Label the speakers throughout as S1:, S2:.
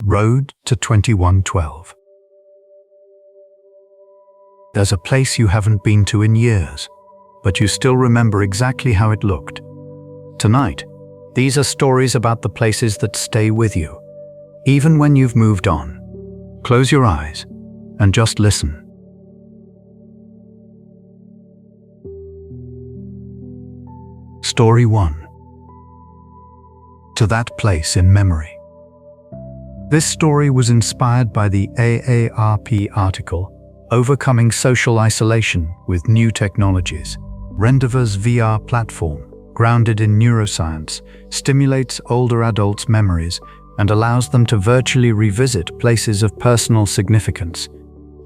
S1: Road to 2112. There's a place you haven't been to in years, but you still remember exactly how it looked. Tonight, these are stories about the places that stay with you, even when you've moved on. Close your eyes and just listen. Story 1. To That Place in Memory. This story was inspired by the AARP article, Overcoming Social Isolation with New Technologies. Rendever's VR platform, grounded in neuroscience, stimulates older adults' memories and allows them to virtually revisit places of personal significance,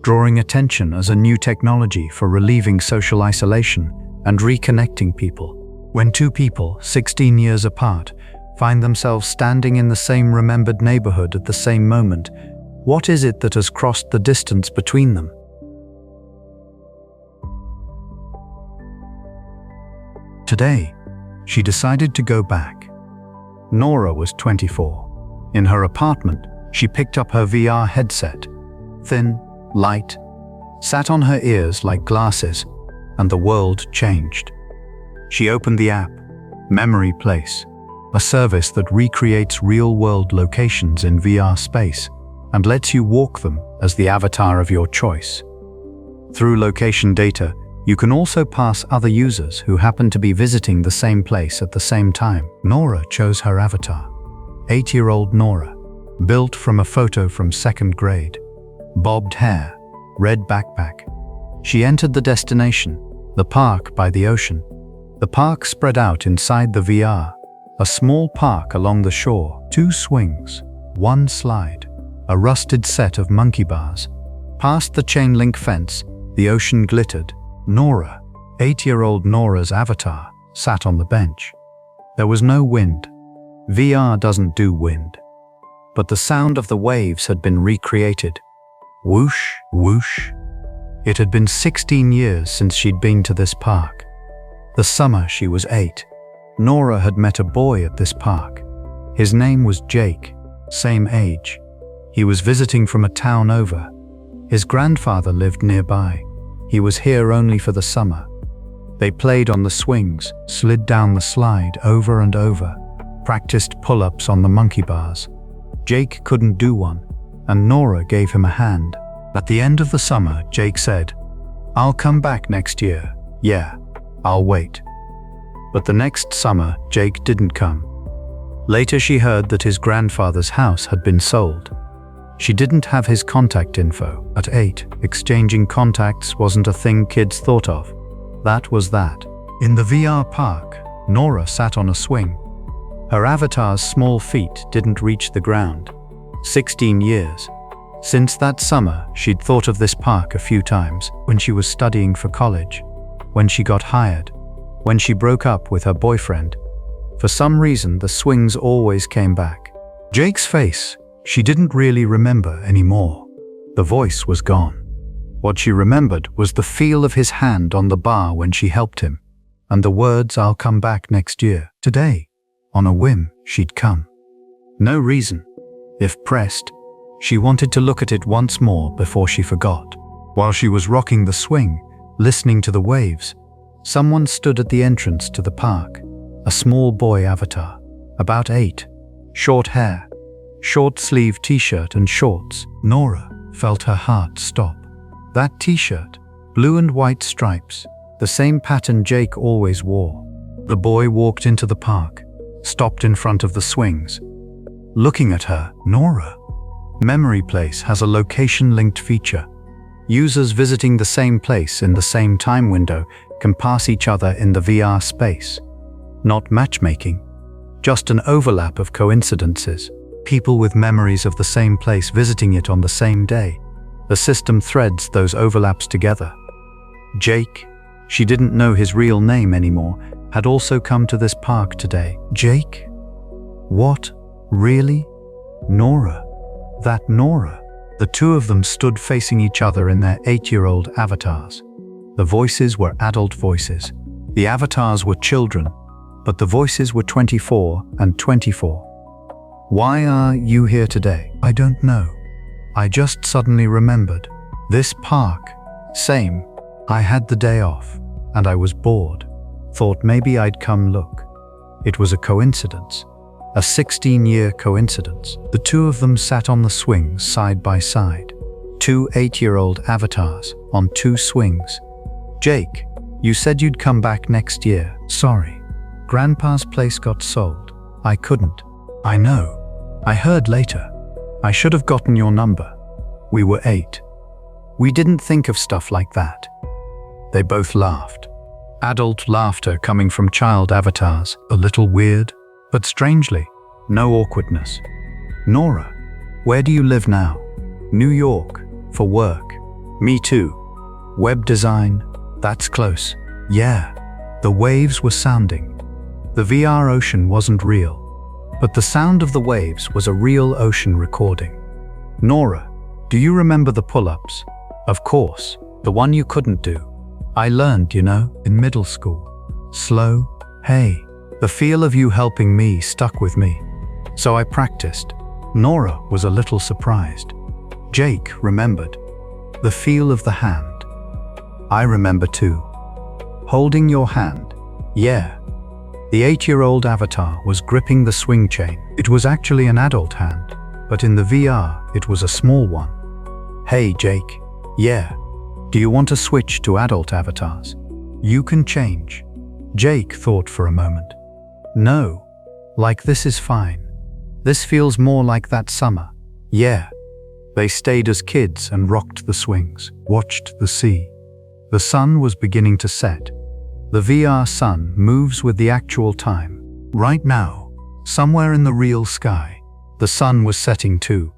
S1: drawing attention as a new technology for relieving social isolation and reconnecting people. When two people, 16 years apart, find themselves standing in the same remembered neighborhood at the same moment, what is it that has crossed the distance between them? Today, she decided to go back. Nora was 24. In her apartment, she picked up her VR headset. Thin, light, sat on her ears like glasses, and the world changed. She opened the app, Memory Place, a service that recreates real-world locations in VR space and lets you walk them as the avatar of your choice. Through location data, you can also pass other users who happen to be visiting the same place at the same time. Nora chose her avatar. 8-year-old Nora, built from a photo from 2nd grade. Bobbed hair, red backpack. She entered the destination, the park by the ocean. The park spread out inside the VR. A small park along the shore, 2 swings, 1 slide, a rusted set of monkey bars. Past the chain link fence, the ocean glittered. Nora, 8-year-old Nora's avatar, sat on the bench. There was no wind. VR doesn't do wind. But the sound of the waves had been recreated. Whoosh, whoosh. It had been 16 years since she'd been to this park. The summer she was 8. Nora had met a boy at this park. His name was Jake, same age. He was visiting from a town over. His grandfather lived nearby. He was here only for the summer. They played on the swings, slid down the slide over and over, practiced pull-ups on the monkey bars. Jake couldn't do one, and Nora gave him a hand. At the end of the summer, Jake said, "I'll come back next year. Yeah, I'll wait." But the next summer, Jake didn't come. Later she heard that his grandfather's house had been sold. She didn't have his contact info. At 8, exchanging contacts wasn't a thing kids thought of. That was that. In the VR park, Nora sat on a swing. Her avatar's small feet didn't reach the ground. 16 years. Since that summer, she'd thought of this park a few times, when she was studying for college, when she got hired, when she broke up with her boyfriend. For some reason, the swings always came back. Jake's face, she didn't really remember anymore. The voice was gone. What she remembered was the feel of his hand on the bar when she helped him, and the words, "I'll come back next year." Today, on a whim, she'd come. No reason. If pressed, she wanted to look at it once more before she forgot. While she was rocking the swing, listening to the waves, someone stood at the entrance to the park. A small boy avatar, about 8, short hair, short-sleeved t-shirt and shorts. Nora felt her heart stop. That t-shirt, blue and white stripes, the same pattern Jake always wore. The boy walked into the park, stopped in front of the swings. Looking at her, Nora. Memory Place has a location-linked feature. Users visiting the same place in the same time window can pass each other in the VR space. Not matchmaking, just an overlap of coincidences. People with memories of the same place visiting it on the same day. The system threads those overlaps together. Jake, she didn't know his real name anymore, had also come to this park today. Jake? What? Really? Nora? That Nora? The two of them stood facing each other in their 8-year-old avatars. The voices were adult voices. The avatars were children, but the voices were 24 and 24. Why are you here today? I don't know. I just suddenly remembered. This park. Same. I had the day off, and I was bored. Thought maybe I'd come look. It was a coincidence. A 16-year coincidence. The two of them sat on the swings side by side. Two 8-year-old avatars on two swings. Jake, you said you'd come back next year. Sorry. Grandpa's place got sold. I couldn't. I know. I heard later. I should have gotten your number. We were 8. We didn't think of stuff like that. They both laughed. Adult laughter coming from child avatars. A little weird, but strangely, no awkwardness. Nora, where do you live now? New York, for work. Me too. Web design, that's close. Yeah, the waves were sounding. The VR ocean wasn't real, but the sound of the waves was a real ocean recording. Nora, do you remember the pull-ups? Of course, the one you couldn't do. I learned, in middle school. Slow, hey. The feel of you helping me stuck with me. So I practiced. Nora was a little surprised. Jake remembered. The feel of the hand. I remember too. Holding your hand. Yeah. The 8-year-old avatar was gripping the swing chain. It was actually an adult hand, but in the VR, it was a small one. Hey, Jake. Yeah. Do you want to switch to adult avatars? You can change. Jake thought for a moment. No. Like this is fine. This feels more like that summer. Yeah. They stayed as kids and rocked the swings, watched the sea. The sun was beginning to set. The VR sun moves with the actual time. Right now, somewhere in the real sky, the sun was setting too.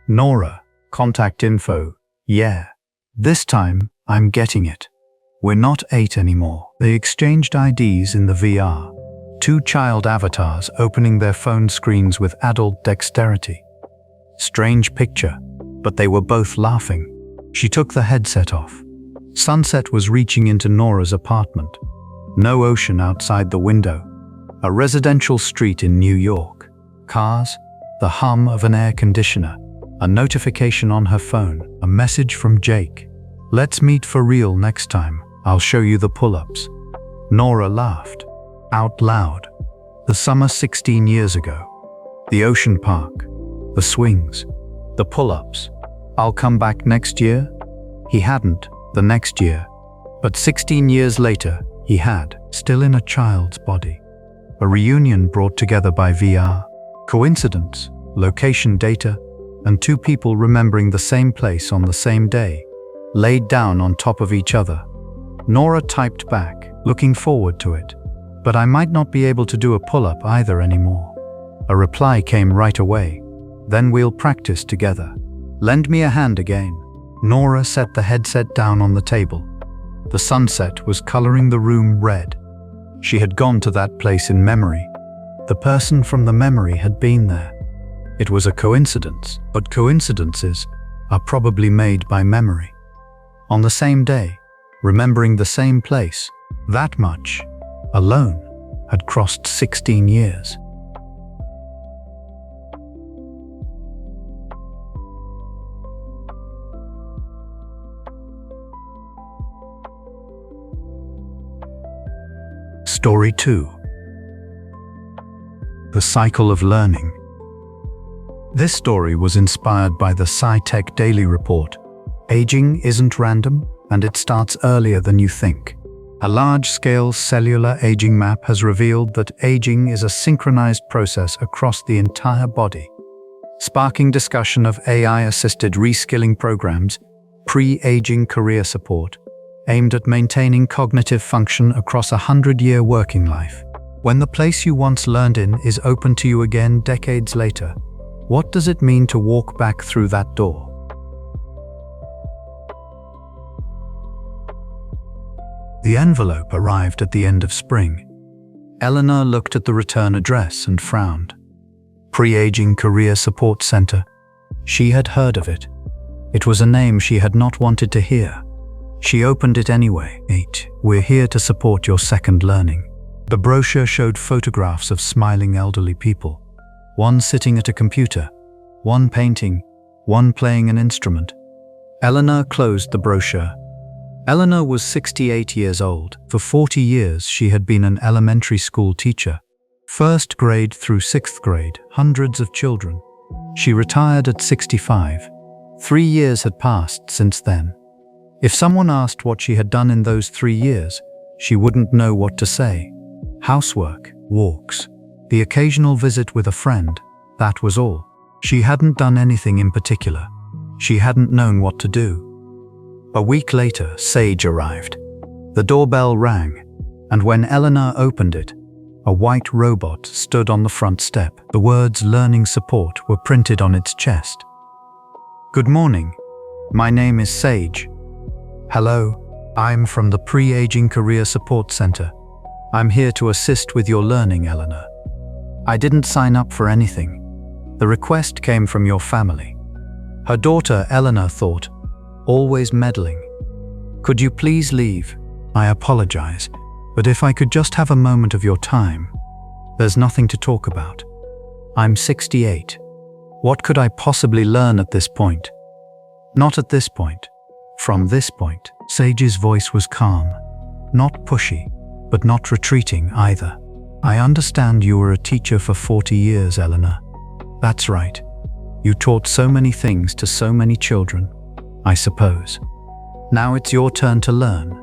S1: Nora, contact info. Yeah. This time, I'm getting it. We're not 8 anymore. They exchanged IDs in the VR. 2 child avatars opening their phone screens with adult dexterity. Strange picture, but they were both laughing. She took the headset off. Sunset was reaching into Nora's apartment. No ocean outside the window. A residential street in New York. Cars, the hum of an air conditioner. A notification on her phone, a message from Jake. Let's meet for real next time. I'll show you the pull-ups. Nora laughed. Out loud. The summer 16 years ago. The ocean park. The swings. The pull-ups. I'll come back next year? He hadn't, the next year. But 16 years later, he had, still in a child's body. A reunion brought together by VR. Coincidence, location data, and 2 people remembering the same place on the same day, laid down on top of each other. Nora typed back, looking forward to it. But I might not be able to do a pull-up either anymore. A reply came right away. Then we'll practice together. Lend me a hand again. Nora set the headset down on the table. The sunset was coloring the room red. She had gone to that place in memory. The person from the memory had been there. It was a coincidence, but coincidences are probably made by memory. On the same day, remembering the same place, that much, alone, had crossed 16 years. Story 2. The Cycle of Learning. This story was inspired by the SciTech Daily Report. Aging isn't random, and it starts earlier than you think. A large-scale cellular aging map has revealed that aging is a synchronized process across the entire body, sparking discussion of AI-assisted reskilling programs, pre-aging career support, aimed at maintaining cognitive function across a 100-year working life. When the place you once learned in is open to you again decades later, what does it mean to walk back through that door? The envelope arrived at the end of spring. Eleanor looked at the return address and frowned. Pre-Aging Career Support Center. She had heard of it. It was a name she had not wanted to hear. She opened it anyway. 8. We're here to support your second learning. The brochure showed photographs of smiling elderly people. one sitting at a computer, one painting, one playing an instrument. Eleanor closed the brochure. Eleanor was 68 years old. For 40 years, she had been an elementary school teacher. First grade through sixth grade, hundreds of children. She retired at 65. 3 years had passed since then. If someone asked what she had done in those 3 years, she wouldn't know what to say. Housework, walks, the occasional visit with a friend, that was all. She hadn't done anything in particular. She hadn't known what to do. A week later, Sage arrived. The doorbell rang, and when Eleanor opened it, a white robot stood on the front step. The words "learning support" were printed on its chest. "Good morning. My name is Sage. Hello, I'm from the Pre-Aging Career Support Center. I'm here to assist with your learning, Eleanor. I didn't sign up for anything. The request came from your family." Her daughter, Eleanor, thought, "Always meddling. Could you please leave? I apologize, but if I could just have a moment of your time. There's nothing to talk about. I'm 68. What could I possibly learn at this point?" "Not at this point. From this point." Sage's voice was calm, not pushy, but not retreating either. "I understand you were a teacher for 40 years, Eleanor. That's right. You taught so many things to so many children, I suppose. Now it's your turn to learn."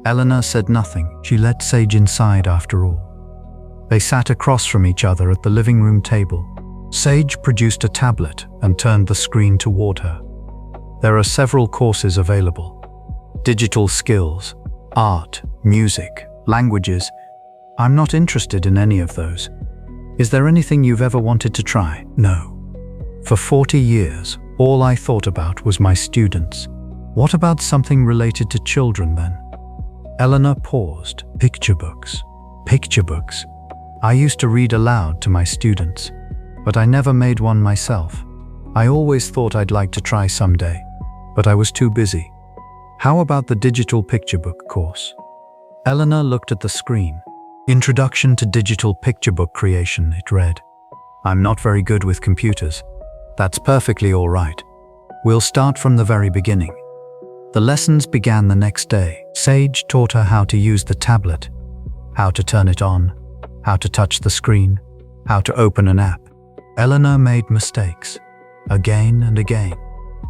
S1: Eleanor said nothing. She let Sage inside after all. They sat across from each other at the living room table. Sage produced a tablet and turned the screen toward her. There are several courses available. Digital skills, art, music, languages. I'm not interested in any of those. Is there anything you've ever wanted to try? No. For 40 years, all I thought about was my students. What about something related to children then? Eleanor paused. Picture books. Picture books. I used to read aloud to my students, but I never made one myself. I always thought I'd like to try someday, but I was too busy. How about the digital picture book course? Eleanor looked at the screen. Introduction to Digital Picture Book Creation, it read. I'm not very good with computers. That's perfectly all right. We'll start from the very beginning. The lessons began the next day. Sage taught her how to use the tablet, how to turn it on, how to touch the screen, how to open an app. Eleanor made mistakes, again and again.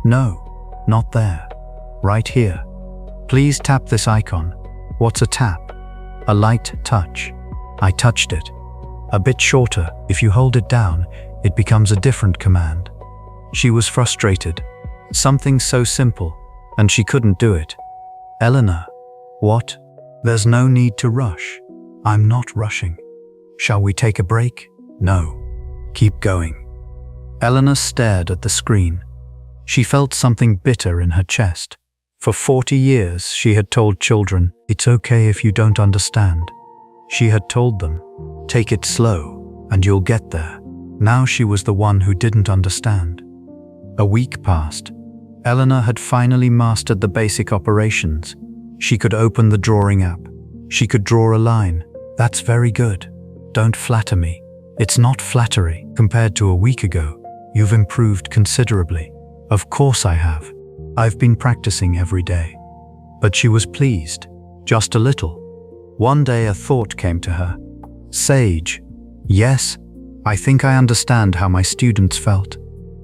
S1: No, not there. Right here. Please tap this icon. What's a tap? A light touch. I touched it. A bit shorter. If you hold it down, it becomes a different command. She was frustrated. Something so simple, and she couldn't do it. Eleanor, what? There's no need to rush. I'm not rushing. Shall we take a break? No. Keep going. Eleanor stared at the screen. She felt something bitter in her chest. For 40 years, she had told children, it's okay if you don't understand. She had told them, take it slow, and you'll get there. Now she was the one who didn't understand. A week passed. Eleanor had finally mastered the basic operations. She could open the drawing app. She could draw a line. That's very good. Don't flatter me. It's not flattery. Compared to a week ago, you've improved considerably. Of course I have. I've been practicing every day. But she was pleased, just a little. One day a thought came to her. Sage, yes, I think I understand how my students felt.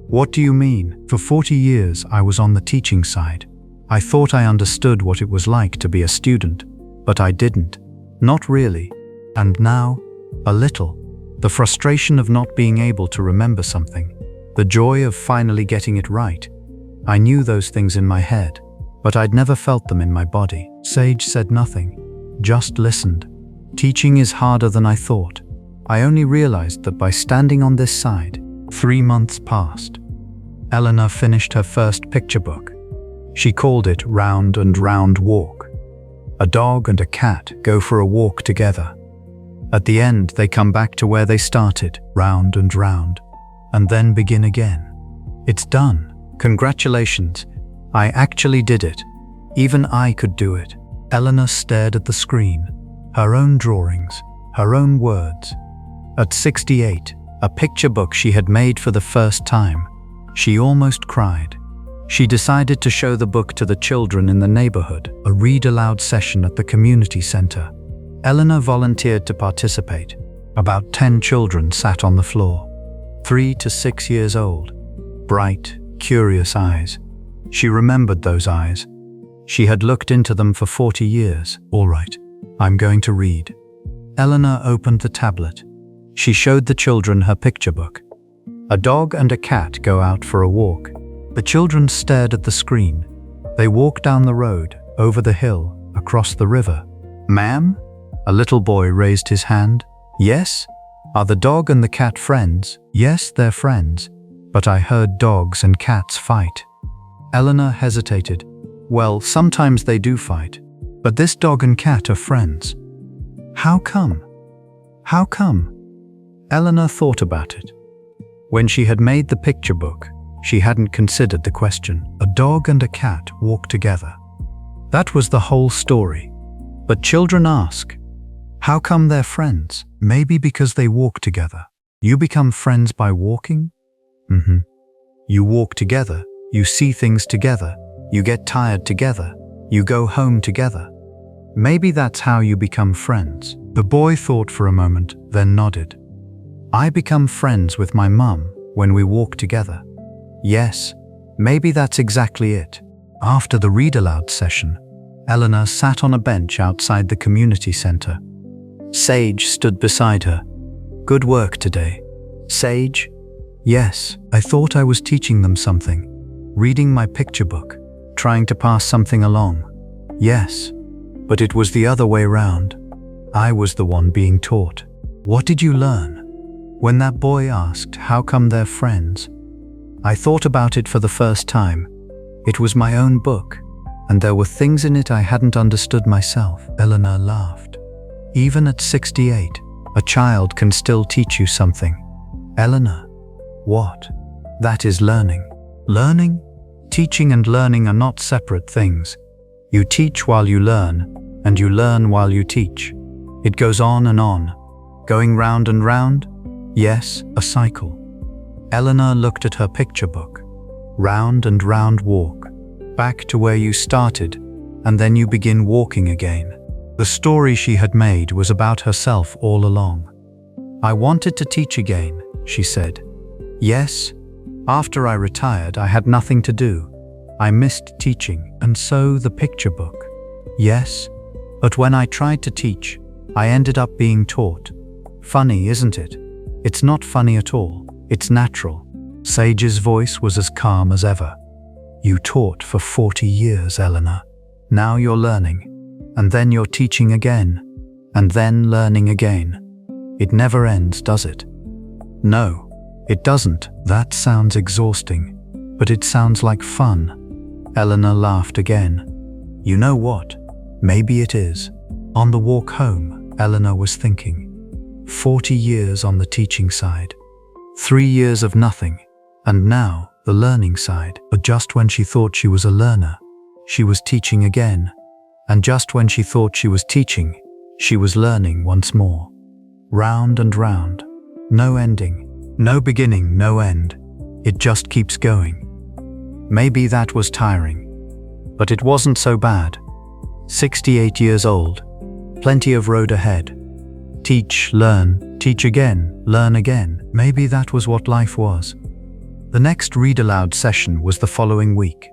S1: What do you mean? For 40 years I was on the teaching side. I thought I understood what it was like to be a student, but I didn't. Not really. And now, a little. The frustration of not being able to remember something. The joy of finally getting it right. I knew those things in my head, but I'd never felt them in my body. Sage said nothing, just listened. Teaching is harder than I thought. I only realized that by standing on this side. 3 months passed. Eleanor finished her first picture book. She called it Round and Round Walk. A dog and a cat go for a walk together. At the end, they come back to where they started, round and round, and then begin again. It's done. Congratulations. I actually did it. Even I could do it. Eleanor stared at the screen, her own drawings, her own words. At 68, a picture book she had made for the first time. She almost cried. She decided to show the book to the children in the neighborhood, a read-aloud session at the community center. Eleanor volunteered to participate. About 10 children sat on the floor, 3 to 6 years old. Bright, curious eyes. She remembered those eyes. She had looked into them for 40 years. All right, I'm going to read. Eleanor opened the tablet. She showed the children her picture book. A dog and a cat go out for a walk. The children stared at the screen. They walked down the road, over the hill, across the river. Ma'am? A little boy raised his hand. Yes? Are the dog and the cat friends? Yes, they're friends. But I heard dogs and cats fight. Eleanor hesitated. Well, sometimes they do fight. But this dog and cat are friends. How come? How come? Eleanor thought about it. When she had made the picture book, she hadn't considered the question. A dog and a cat walk together. That was the whole story. But children ask, how come they're friends? Maybe because they walk together. You become friends by walking? You walk together, you see things together, you get tired together, you go home together. Maybe that's how you become friends. The boy thought for a moment, then nodded. I become friends with my mum when we walk together. Yes, maybe that's exactly it. After the read-aloud session, Eleanor sat on a bench outside the community center. Sage stood beside her. Good work today. Sage? Yes, I thought I was teaching them something. Reading my picture book, trying to pass something along. Yes, but it was the other way round. I was the one being taught. What did you learn? When that boy asked, how come they're friends? I thought about it for the first time. It was my own book, and there were things in it I hadn't understood myself. Eleanor laughed. Even at 68, a child can still teach you something. Eleanor, what? That is learning. Learning? Teaching and learning are not separate things. You teach while you learn, and you learn while you teach. It goes on and on, going round and round. Yes, a cycle. Eleanor looked at her picture book. Round and round walk, back to where you started, and then you begin walking again. The story she had made was about herself all along. I wanted to teach again, she said. Yes, after I retired, I had nothing to do. I missed teaching, and so the picture book. Yes, but when I tried to teach, I ended up being taught. Funny, isn't it? It's not funny at all. It's natural. Sage's voice was as calm as ever. You taught for 40 years, Eleanor. Now you're learning, and then you're teaching again, and then learning again. It never ends, does it? No, it doesn't. That sounds exhausting, but it sounds like fun. Eleanor laughed again. You know what? Maybe it is. On the walk home, Eleanor was thinking. 40 years on the teaching side. 3 years of nothing, and now the learning side. But just when she thought she was a learner, she was teaching again. And just when she thought she was teaching, she was learning once more. Round and round. No ending. No beginning, no end. It just keeps going. Maybe that was tiring. But it wasn't so bad. 68 years old. Plenty of road ahead. Teach, learn, teach again, learn again. Maybe that was what life was. The next read-aloud session was the following week.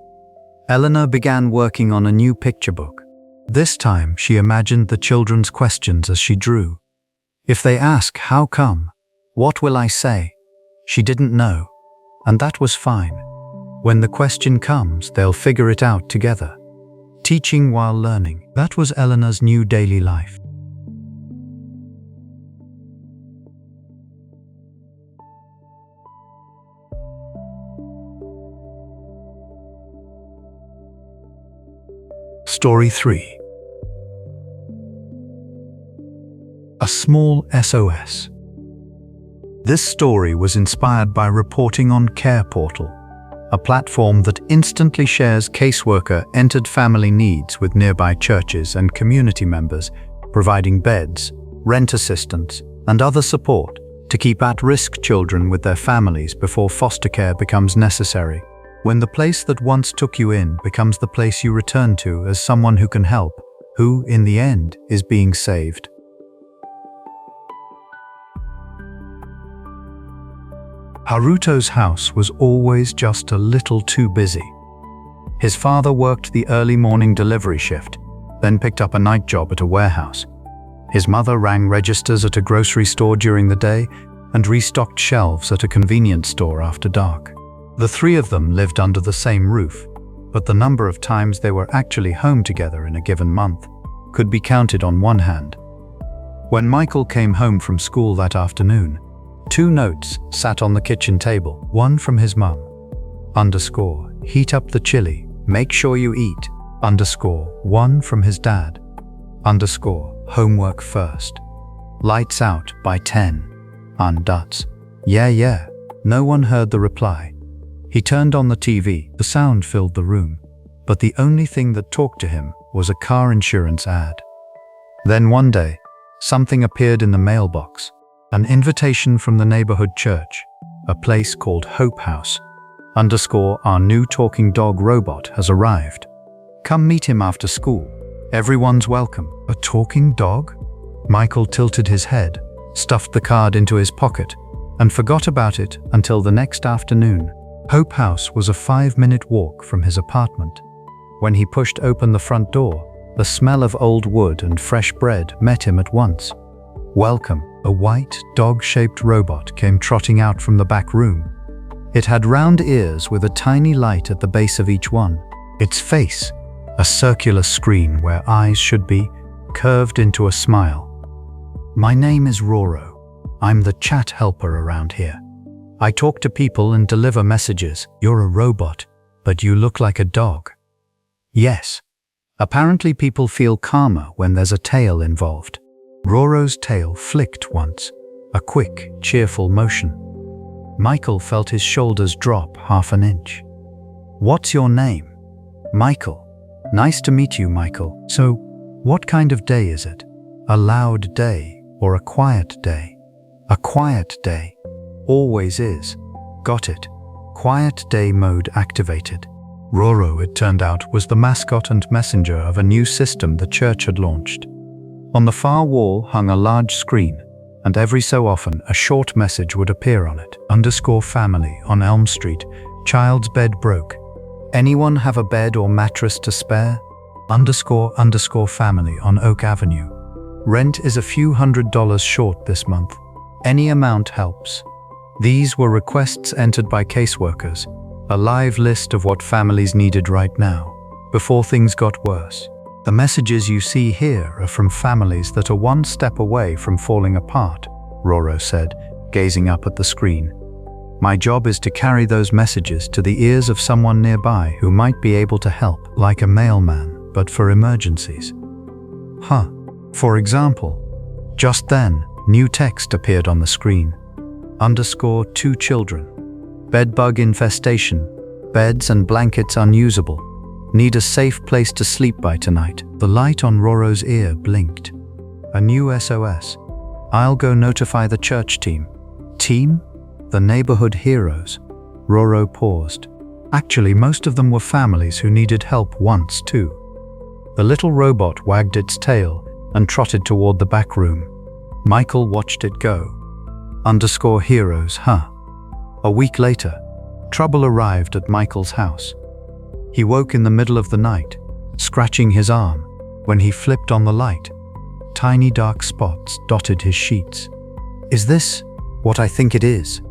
S1: Eleanor began working on a new picture book. This time, she imagined the children's questions as she drew. If they ask, how come? What will I say? She didn't know, and that was fine. When the question comes, they'll figure it out together. Teaching while learning. That was Eleanor's new daily life. Story 3. A Small SOS. This story was inspired by reporting on Care Portal, a platform that instantly shares caseworker-entered family needs with nearby churches and community members, providing beds, rent assistance, and other support to keep at-risk children with their families before foster care becomes necessary. When the place that once took you in becomes the place you return to as someone who can help, who, in the end, is being saved. Haruto's house was always just a little too busy. His father worked the early morning delivery shift, then picked up a night job at a warehouse. His mother rang registers at a grocery store during the day and restocked shelves at a convenience store after dark. The three of them lived under the same roof, but the number of times they were actually home together in a given month could be counted on one hand. When Michael came home from school that afternoon, 2 notes sat on the kitchen table, one from his mum, _heat up the chili, make sure you eat, one from his dad, homework first, lights out by 10, yeah. No one heard the reply. He turned on the TV, the sound filled the room, but the only thing that talked to him was a car insurance ad. Then one day, something appeared in the mailbox, an invitation from the neighborhood church, a place called Hope House, our new talking dog robot has arrived. Come meet him after school. Everyone's welcome. A talking dog? Michael tilted his head, stuffed the card into his pocket, and forgot about it until the next afternoon. Hope House was a 5-minute walk from his apartment. When he pushed open the front door, the smell of old wood and fresh bread met him at once. Welcome, a white, dog-shaped robot came trotting out from the back room. It had round ears with a tiny light at the base of each one. Its face, a circular screen where eyes should be, curved into a smile. My name is Roro. I'm the chat helper around here. I talk to people and deliver messages. You're a robot, but you look like a dog. Yes. Apparently people feel calmer when there's a tail involved. Roro's tail flicked once, a quick, cheerful motion. Michael felt his shoulders drop half an inch. What's your name? Michael. Nice to meet you, Michael. So, what kind of day is it? A loud day or a quiet day? A quiet day. Always is. Got it. Quiet day mode activated. Roro, it turned out, was the mascot and messenger of a new system the church had launched. On the far wall hung a large screen, and every so often a short message would appear on it. _family on Elm Street. Child's bed broke. Anyone have a bed or mattress to spare? _family on Oak Avenue. Rent is a few $100s short this month. Any amount helps. These were requests entered by caseworkers, a live list of what families needed right now, before things got worse. The messages you see here are from families that are one step away from falling apart, Roro said, gazing up at the screen. My job is to carry those messages to the ears of someone nearby who might be able to help, like a mailman, but for emergencies. For example, just then, new text appeared on the screen. _2 children. Bedbug infestation. Beds and blankets unusable. Need a safe place to sleep by tonight. The light on Roro's ear blinked. A new SOS. I'll go notify the church team. Team? The neighborhood heroes. Roro paused. Actually, most of them were families who needed help once too. The little robot wagged its tail and trotted toward the back room. Michael watched it go. _heroes, A week later, trouble arrived at Michael's house. He woke in the middle of the night, scratching his arm. When he flipped on the light, tiny dark spots dotted his sheets. Is this what I think it is?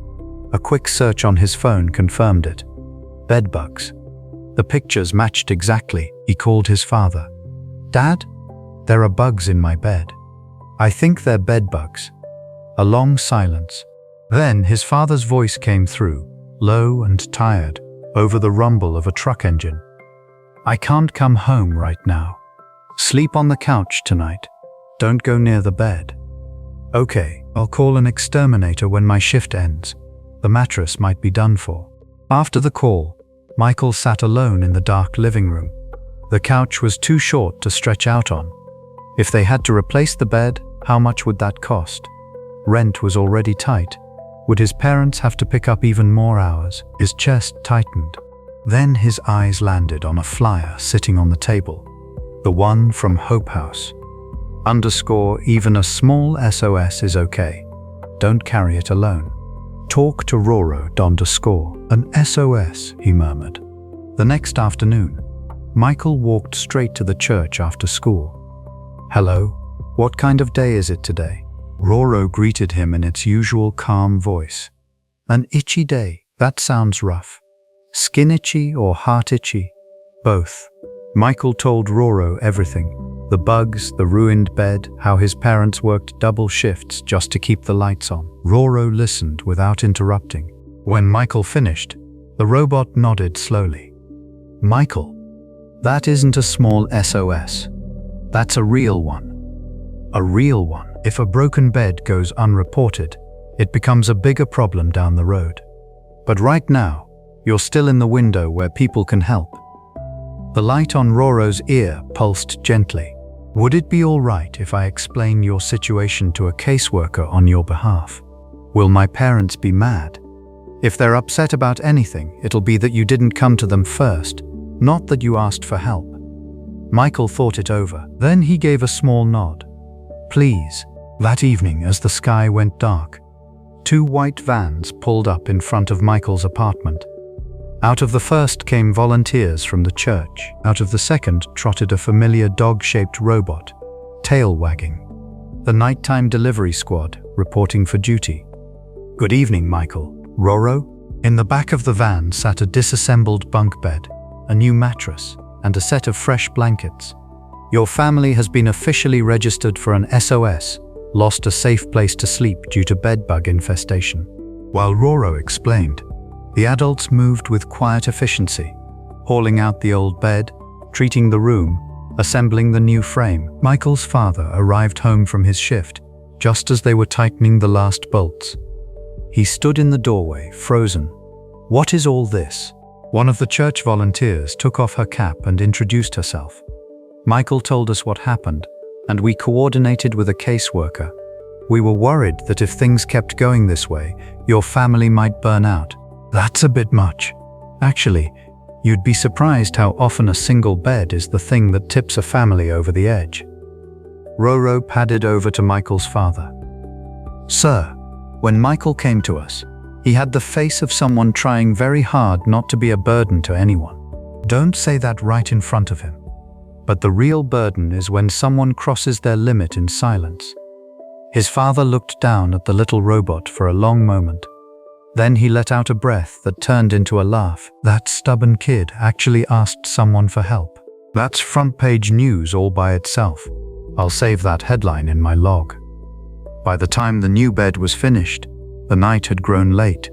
S1: A quick search on his phone confirmed it. Bedbugs. The pictures matched exactly. He called his father. Dad, there are bugs in my bed. I think they're bedbugs. A long silence. Then his father's voice came through, low and tired, over the rumble of a truck engine. I can't come home right now. Sleep on the couch tonight. Don't go near the bed. Okay, I'll call an exterminator when my shift ends. The mattress might be done for. After the call, Michael sat alone in the dark living room. The couch was too short to stretch out on. If they had to replace the bed, how much would that cost? Rent was already tight. Would his parents have to pick up even more hours? His chest tightened. Then his eyes landed on a flyer sitting on the table. The one from Hope House. Even a small SOS is okay. Don't carry it alone. Talk to Roro. An SOS, he murmured. The next afternoon, Michael walked straight to the church after school. Hello, what kind of day is it today? Roro greeted him in its usual calm voice. An itchy day, that sounds rough. Skin itchy or heart itchy? Both. Michael told Roro everything. The bugs, the ruined bed, how his parents worked double shifts just to keep the lights on. Roro listened without interrupting. When Michael finished, the robot nodded slowly. Michael, that isn't a small SOS. That's a real one. A real one. If a broken bed goes unreported, it becomes a bigger problem down the road. But right now, you're still in the window where people can help. The light on Roro's ear pulsed gently. Would it be all right if I explain your situation to a caseworker on your behalf? Will my parents be mad? If they're upset about anything, it'll be that you didn't come to them first, not that you asked for help. Michael thought it over. Then he gave a small nod. Please. That evening, as the sky went dark, 2 white vans pulled up in front of Michael's apartment. Out of the first came volunteers from the church. Out of the second trotted a familiar dog-shaped robot, tail wagging. The nighttime delivery squad, reporting for duty. Good evening, Michael. Roro? In the back of the van sat a disassembled bunk bed, a new mattress, and a set of fresh blankets. Your family has been officially registered for an SOS, lost a safe place to sleep due to bedbug infestation. While Roro explained, the adults moved with quiet efficiency, hauling out the old bed, treating the room, assembling the new frame. Michael's father arrived home from his shift, just as they were tightening the last bolts. He stood in the doorway, frozen. What is all this? One of the church volunteers took off her cap and introduced herself. Michael told us what happened, and we coordinated with a caseworker. We were worried that if things kept going this way, your family might burn out. That's a bit much. Actually, you'd be surprised how often a single bed is the thing that tips a family over the edge. Roro padded over to Michael's father. Sir, when Michael came to us, he had the face of someone trying very hard not to be a burden to anyone. Don't say that right in front of him. But the real burden is when someone crosses their limit in silence. His father looked down at the little robot for a long moment. Then he let out a breath that turned into a laugh. That stubborn kid actually asked someone for help. That's front-page news all by itself. I'll save that headline in my log. By the time the new bed was finished, the night had grown late.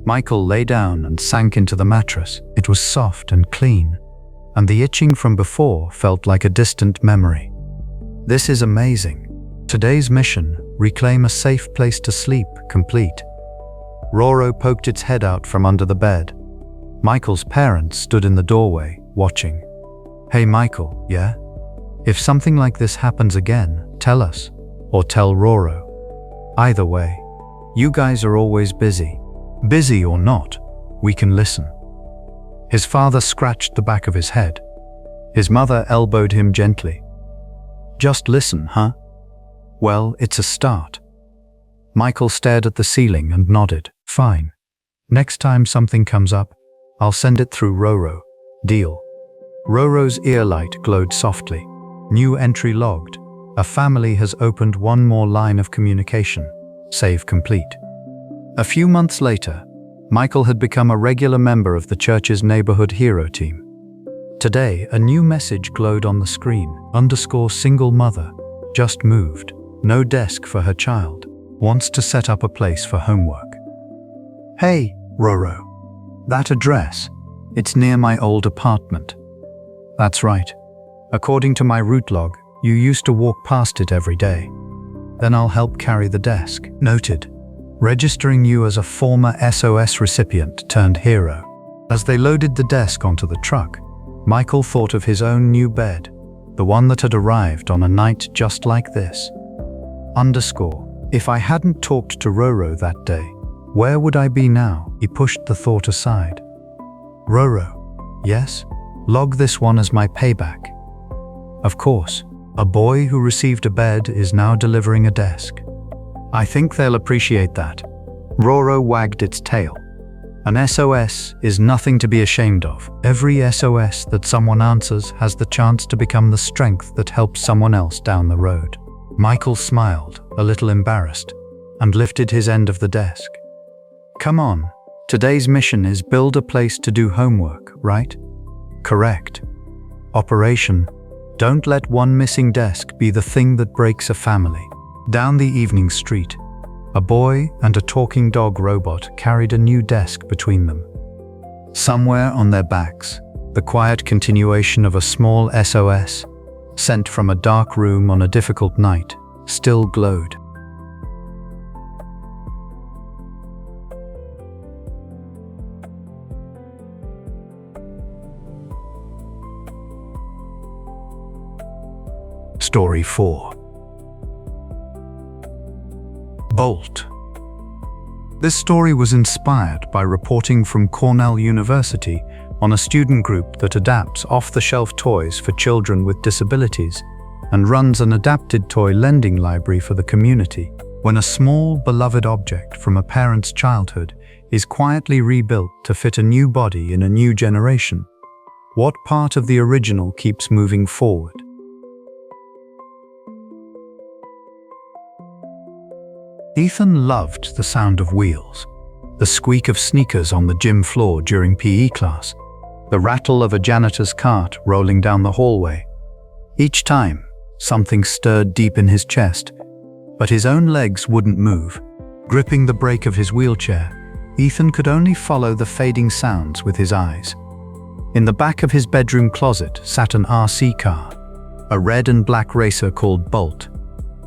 S1: Michael lay down and sank into the mattress. It was soft and clean, and the itching from before felt like a distant memory. This is amazing. Today's mission, reclaim a safe place to sleep, complete. Roro poked its head out from under the bed. Michael's parents stood in the doorway, watching. Hey Michael, yeah? If something like this happens again, tell us, or tell Roro. Either way, you guys are always busy. Busy or not, we can listen. His father scratched the back of his head. His mother elbowed him gently. Just listen, huh? Well, it's a start. Michael stared at the ceiling and nodded. Fine. Next time something comes up, I'll send it through Roro. Deal. Roro's ear light glowed softly. New entry logged. A family has opened one more line of communication. Save complete. A few months later, Michael had become a regular member of the church's neighborhood hero team. Today, a new message glowed on the screen. _single mother. Just moved. No desk for her child. Wants to set up a place for homework. Hey, Roro. That address. It's near my old apartment. That's right. According to my route log, you used to walk past it every day. Then I'll help carry the desk. Noted. Registering you as a former SOS recipient turned hero. As they loaded the desk onto the truck, Michael thought of his own new bed, the one that had arrived on a night just like this. If I hadn't talked to Roro that day, where would I be now? He pushed the thought aside. Roro, yes? Log this one as my payback. Of course, a boy who received a bed is now delivering a desk. I think they'll appreciate that. Roro wagged its tail. An SOS is nothing to be ashamed of. Every SOS that someone answers has the chance to become the strength that helps someone else down the road. Michael smiled, a little embarrassed, and lifted his end of the desk. Come on, today's mission is build a place to do homework, right? Correct. Operation, don't let one missing desk be the thing that breaks a family. Down the evening street, a boy and a talking dog robot carried a new desk between them. Somewhere on their backs, the quiet continuation of a small SOS, sent from a dark room on a difficult night, still glowed. Story 4. Bolt. This story was inspired by reporting from Cornell University on a student group that adapts off-the-shelf toys for children with disabilities and runs an adapted toy lending library for the community. When a small, beloved object from a parent's childhood is quietly rebuilt to fit a new body in a new generation, what part of the original keeps moving forward? Ethan loved the sound of wheels, the squeak of sneakers on the gym floor during PE class, the rattle of a janitor's cart rolling down the hallway. Each time, something stirred deep in his chest, but his own legs wouldn't move. Gripping the brake of his wheelchair, Ethan could only follow the fading sounds with his eyes. In the back of his bedroom closet sat an RC car, a red and black racer called Bolt.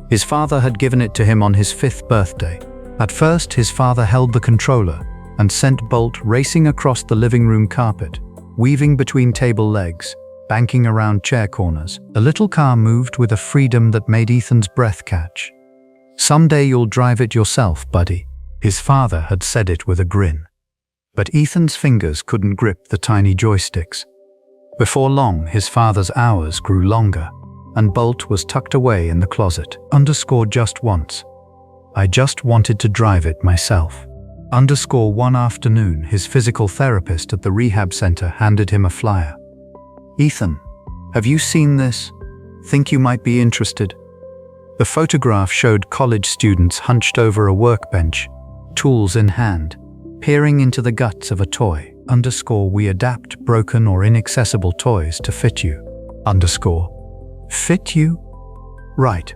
S1: His father had given it to him on his 5th birthday. At first, his father held the controller and sent Bolt racing across the living room carpet, weaving between table legs, banking around chair corners. The little car moved with a freedom that made Ethan's breath catch. "Someday you'll drive it yourself, buddy." His father had said it with a grin. But Ethan's fingers couldn't grip the tiny joysticks. Before long, his father's hours grew longer, and Bolt was tucked away in the closet. Just once. I just wanted to drive it myself. One afternoon, his physical therapist at the rehab center handed him a flyer. "Ethan, have you seen this? Think you might be interested." The photograph showed college students hunched over a workbench, tools in hand, peering into the guts of a toy. "We adapt broken or inaccessible toys to fit you." Fit you? Right.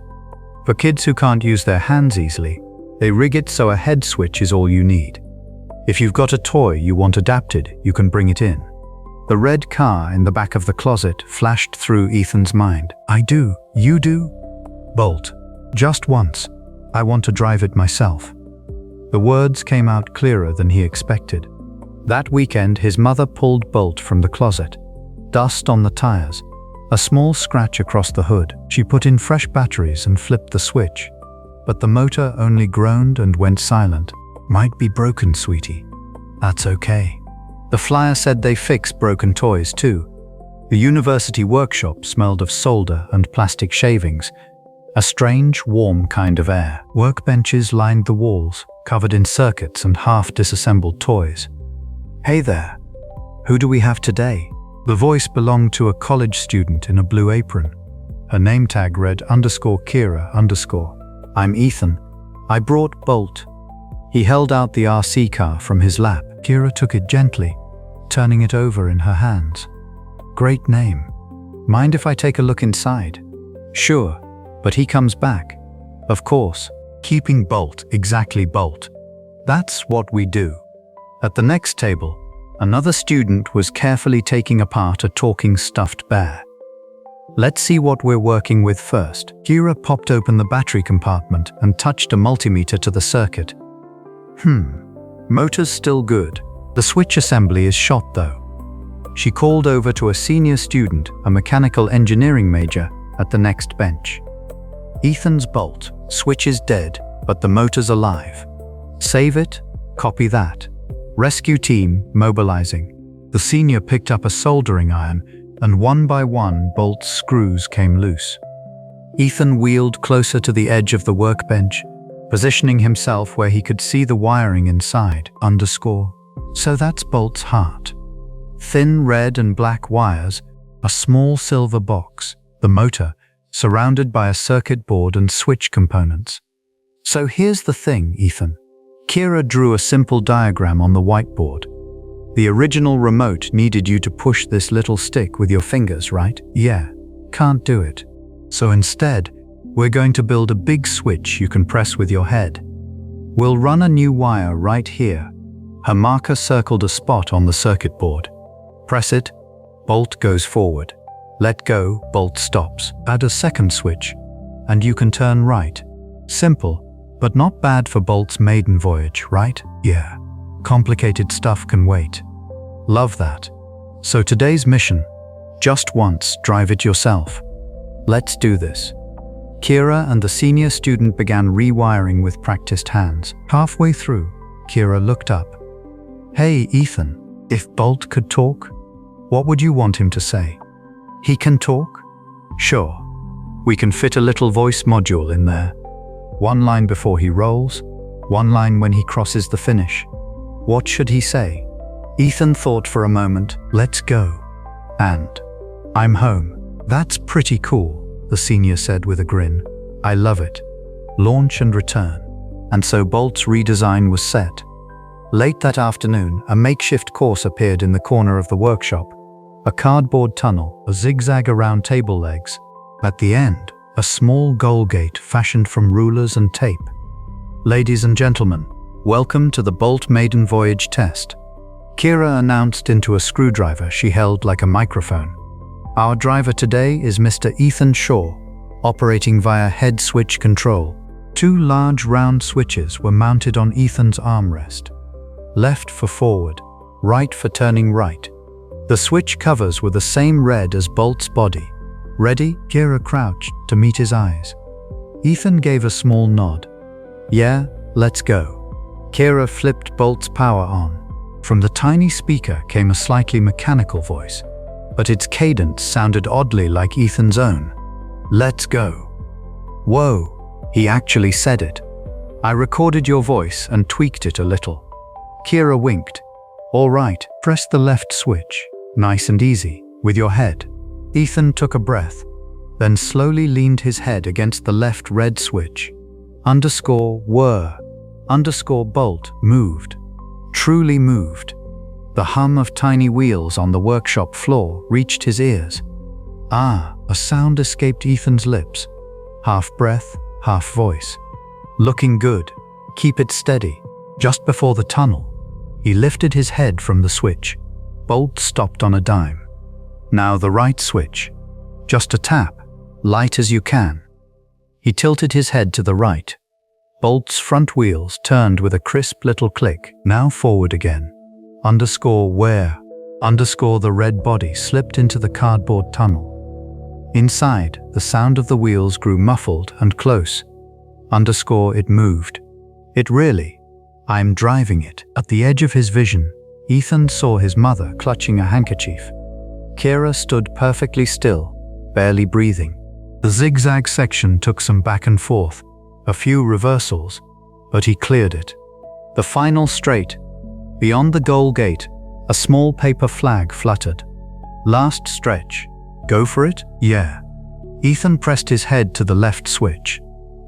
S1: For kids who can't use their hands easily, they rig it so a head switch is all you need. If you've got a toy you want adapted, you can bring it in. The red car in the back of the closet flashed through Ethan's mind. "I do. You do?" "Bolt. Just once. I want to drive it myself." The words came out clearer than he expected. That weekend, his mother pulled Bolt from the closet. Dust on the tires, a small scratch across the hood. She put in fresh batteries and flipped the switch, but the motor only groaned and went silent. "Might be broken, sweetie." "That's okay." The flyer said they fix broken toys too. The university workshop smelled of solder and plastic shavings, a strange, warm kind of air. Workbenches lined the walls, covered in circuits and half-disassembled toys. "Hey there, who do we have today?" The voice belonged to a college student in a blue apron. Her name tag read _Kira_. "I'm Ethan. I brought Bolt." He held out the RC car from his lap. Kira took it gently, turning it over in her hands. "Great name. Mind if I take a look inside?" "Sure, but he comes back." "Of course. Keeping Bolt exactly Bolt. That's what we do." At the next table, another student was carefully taking apart a talking stuffed bear. "Let's see what we're working with first." Kira popped open the battery compartment and touched a multimeter to the circuit. Motor's still good. The switch assembly is shot though." She called over to a senior student, a mechanical engineering major, at the next bench. "Ethan's Bolt. Switch is dead. but the motor's alive. Save it, copy that. Rescue team mobilizing. The senior picked up a soldering iron, and one by one bolt's screws came loose. Ethan wheeled closer to the edge of the workbench, positioning himself where he could see the wiring inside. So that's Bolt's heart. Thin red and black wires, a small silver box, the motor, surrounded by a circuit board and switch components. So here's the thing, Ethan. Kira drew a simple diagram on the whiteboard. The original remote needed you to push this little stick with your fingers, right? Yeah, can't do it. So instead, we're going to build a big switch you can press with your head. We'll run a new wire right here. Her marker circled a spot on the circuit board. Press it, Bolt goes forward. Let go, Bolt stops. Add a second switch, and you can turn right. Simple, but not bad for Bolt's maiden voyage, right? Yeah. Complicated stuff can wait. Love that. So today's mission, just once, drive it yourself. Let's do this. Kira and the senior student began rewiring with practiced hands. Halfway through, Kira looked up. Hey, Ethan, if Bolt could talk, what would you want him to say? He can talk? Sure. We can fit a little voice module in there. One line before he rolls, one line when he crosses the finish. What should he say? Ethan thought for a moment. Let's go. And I'm home. That's pretty cool, the senior said with a grin. I love it. Launch and return. And so Bolt's redesign was set. Late that afternoon, a makeshift course appeared in the corner of the workshop. A cardboard tunnel, a zigzag around table legs. At the end, a small goal gate fashioned from rulers and tape. Ladies and gentlemen, welcome to the Bolt Maiden Voyage test. Kira announced into a screwdriver she held like a microphone. Our driver today is Mr. Ethan Shaw, operating via head switch control. Two large round switches were mounted on Ethan's armrest. Left for forward, right for turning right. The switch covers were the same red as Bolt's body. Ready? Kira crouched to meet his eyes. Ethan gave a small nod. Yeah, let's go. Kira flipped Bolt's power on. From the tiny speaker came a slightly mechanical voice, but its cadence sounded oddly like Ethan's own. Let's go. Whoa, he actually said it. I recorded your voice and tweaked it a little. Kira winked. All right, press the left switch. Nice and easy, with your head. Ethan took a breath, then slowly leaned his head against the left red switch. _Bolt moved. Truly moved. The hum of tiny wheels on the workshop floor reached his ears. Ah, a sound escaped Ethan's lips. Half breath, half voice. Looking good. Keep it steady. Just before the tunnel, he lifted his head from the switch. Bolt stopped on a dime. Now the right switch. Just a tap, light as you can. He tilted his head to the right. Bolt's front wheels turned with a crisp little click. Now forward again. _where. The red body slipped into the cardboard tunnel. Inside, the sound of the wheels grew muffled and close. It moved. It really. I'm driving it. At the edge of his vision, Ethan saw his mother clutching a handkerchief. Kira stood perfectly still, barely breathing. The zigzag section took some back and forth, a few reversals, but he cleared it. The final straight. Beyond the goal gate, a small paper flag fluttered. Last stretch. Go for it? Yeah. Ethan pressed his head to the left switch.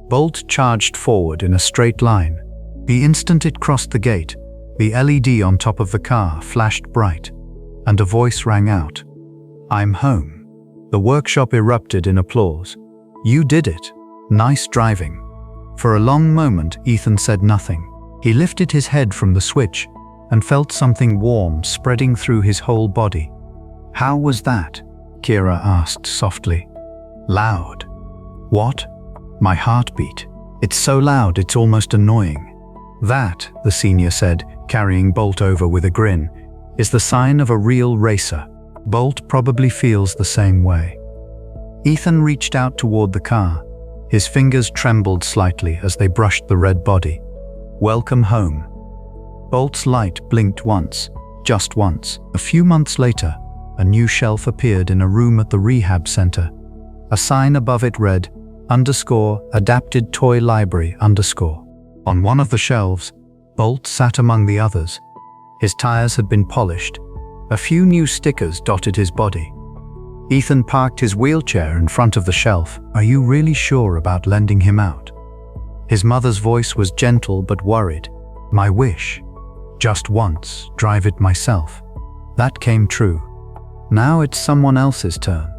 S1: Bolt charged forward in a straight line. The instant it crossed the gate, the LED on top of the car flashed bright, and a voice rang out. I'm home. The workshop erupted in applause. You did it. Nice driving. For a long moment, Ethan said nothing. He lifted his head from the switch and felt something warm spreading through his whole body. How was that? Kira asked softly. Loud. What? My heartbeat. It's so loud it's almost annoying. That, the senior said, carrying Bolt over with a grin, is the sign of a real racer. Bolt probably feels the same way. Ethan reached out toward the car, His fingers trembled slightly as they brushed the red body. Welcome home. Bolt's light blinked once, just once. A few months later, a new shelf appeared in a room at the rehab center. A sign above it read, _adapted toy library _. On one of the shelves, Bolt sat among the others. His tires had been polished. A few new stickers dotted his body. Ethan parked his wheelchair in front of the shelf. Are you really sure about lending him out? His mother's voice was gentle but worried. My wish. Just once, drive it myself. That came true. Now it's someone else's turn.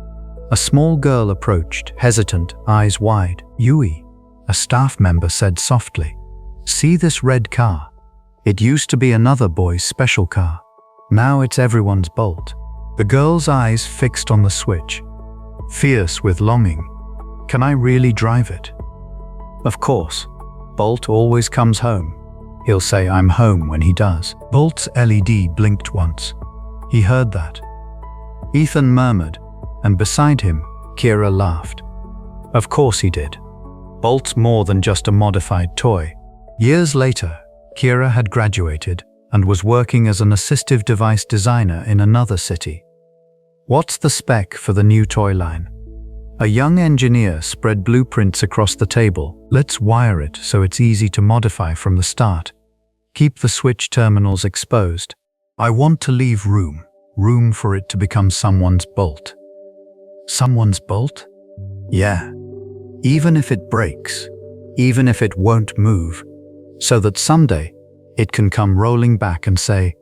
S1: A small girl approached, hesitant, eyes wide. Yui, a staff member said softly. See this red car? It used to be another boy's special car. Now it's everyone's Bolt. The girl's eyes fixed on the switch, fierce with longing. Can I really drive it? Of course. Bolt always comes home. He'll say I'm home when he does. Bolt's LED blinked once. He heard that. Ethan murmured, and beside him, Kira laughed. Of course he did. Bolt's more than just a modified toy. Years later, Kira had graduated and was working as an assistive device designer in another city. What's the spec for the new toy line? A young engineer spread blueprints across the table. Let's wire it so it's easy to modify from the start. Keep the switch terminals exposed. I want to leave room for it to become someone's Bolt. Someone's Bolt? Yeah. Even if it breaks, even if it won't move, so that someday it can come rolling back and say,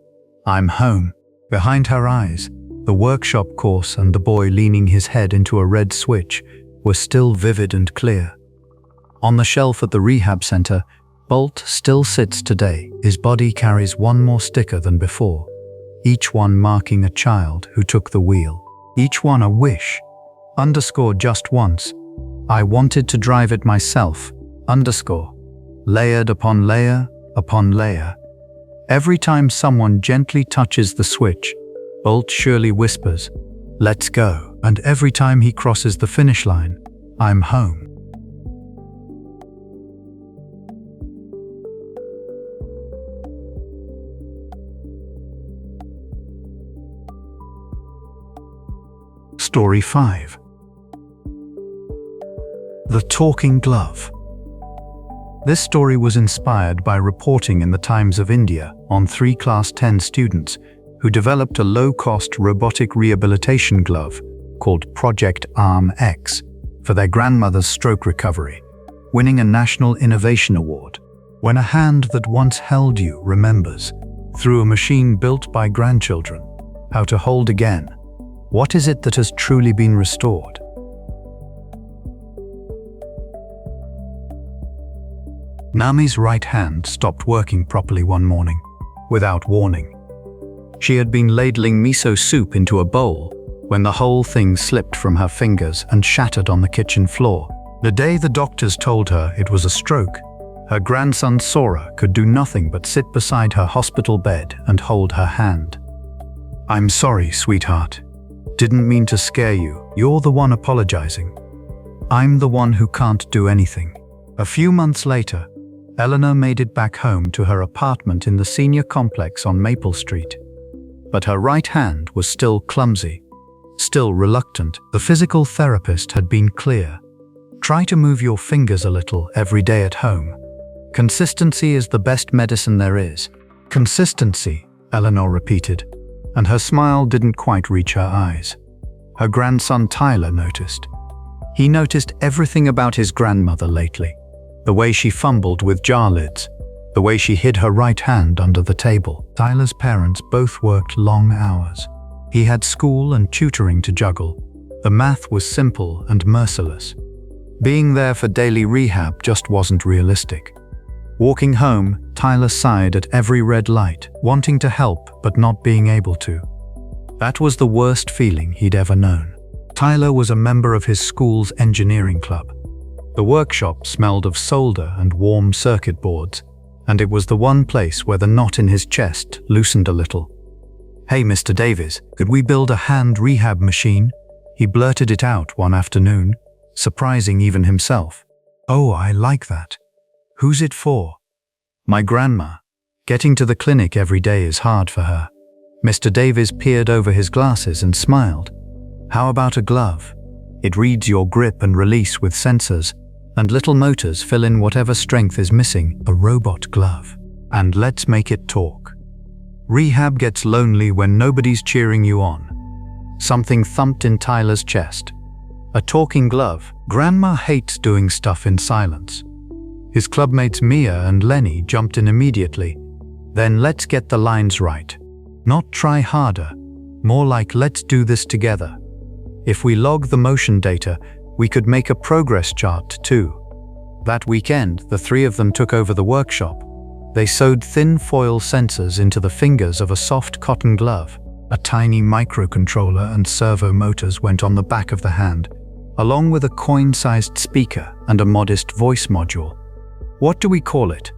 S1: I'm home. Behind her eyes, the workshop course and the boy leaning his head into a red switch were still vivid and clear. On the shelf at the rehab center, Bolt still sits today. His body carries one more sticker than before, each one marking a child who took the wheel. Each one a wish, _just once. I wanted to drive it myself, _, layered upon layer upon layer. Every time someone gently touches the switch, Bolt surely whispers, let's go. And every time he crosses the finish line, I'm home. Story 5. The Talking Glove. This story was inspired by reporting in the Times of India on 3 Class 10 students who developed a low-cost robotic rehabilitation glove called Project Arm X for their grandmother's stroke recovery, winning a National Innovation Award. When a hand that once held you remembers, through a machine built by grandchildren, how to hold again, what is it that has truly been restored? Nami's right hand stopped working properly one morning, without warning. She had been ladling miso soup into a bowl when the whole thing slipped from her fingers and shattered on the kitchen floor. The day the doctors told her it was a stroke, her grandson Sora could do nothing but sit beside her hospital bed and hold her hand. I'm sorry, sweetheart. Didn't mean to scare you. You're the one apologizing. I'm the one who can't do anything. A few months later, Eleanor made it back home to her apartment in the senior complex on Maple Street. But her right hand was still clumsy, still reluctant. The physical therapist had been clear. Try to move your fingers a little every day at home. Consistency is the best medicine there is. Consistency, Eleanor repeated, and her smile didn't quite reach her eyes. Her grandson Tyler noticed. He noticed everything about his grandmother lately. The way she fumbled with jar lids, the way she hid her right hand under the table. Tyler's parents both worked long hours. He had school and tutoring to juggle. The math was simple and merciless. Being there for daily rehab just wasn't realistic. Walking home, Tyler sighed at every red light, wanting to help but not being able to. That was the worst feeling he'd ever known. Tyler was a member of his school's engineering club. The workshop smelled of solder and warm circuit boards, and it was the one place where the knot in his chest loosened a little. Hey, Mr. Davies, could we build a hand rehab machine? He blurted it out one afternoon, surprising even himself. Oh, I like that. Who's it for? My grandma. Getting to the clinic every day is hard for her. Mr. Davies peered over his glasses and smiled. How about a glove? It reads your grip and release with sensors, and little motors fill in whatever strength is missing. A robot glove. And let's make it talk. Rehab gets lonely when nobody's cheering you on. Something thumped in Tyler's chest. A talking glove. Grandma hates doing stuff in silence. His clubmates Mia and Lenny jumped in immediately. Then let's get the lines right. Not try harder, more like let's do this together. If we log the motion data, we could make a progress chart too. That weekend, the three of them took over the workshop. They sewed thin foil sensors into the fingers of a soft cotton glove. A tiny microcontroller and servo motors went on the back of the hand, along with a coin-sized speaker and a modest voice module. What do we call it?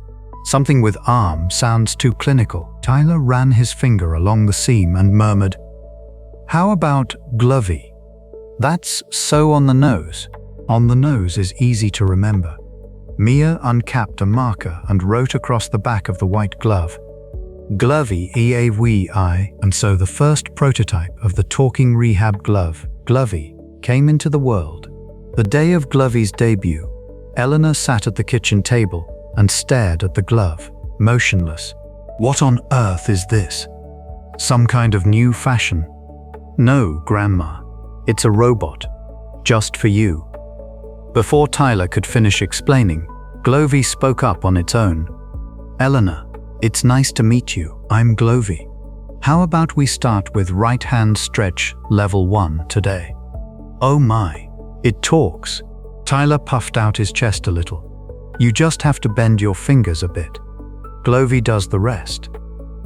S1: Something with arm sounds too clinical. Tyler ran his finger along the seam and murmured, "How about glovey?" That's so on the nose. On the nose is easy to remember. Mia uncapped a marker and wrote across the back of the white glove, Glovey EAVI, and so the first prototype of the talking rehab glove, Glovey, came into the world. The day of Glovey's debut, Eleanor sat at the kitchen table and stared at the glove, motionless. What on earth is this? Some kind of new fashion? No, Grandma. It's a robot. Just for you. Before Tyler could finish explaining, Glovey spoke up on its own. Eleanor, it's nice to meet you. I'm Glovey. How about we start with right hand stretch level 1 today? Oh my, it talks. Tyler puffed out his chest a little. You just have to bend your fingers a bit. Glovey does the rest.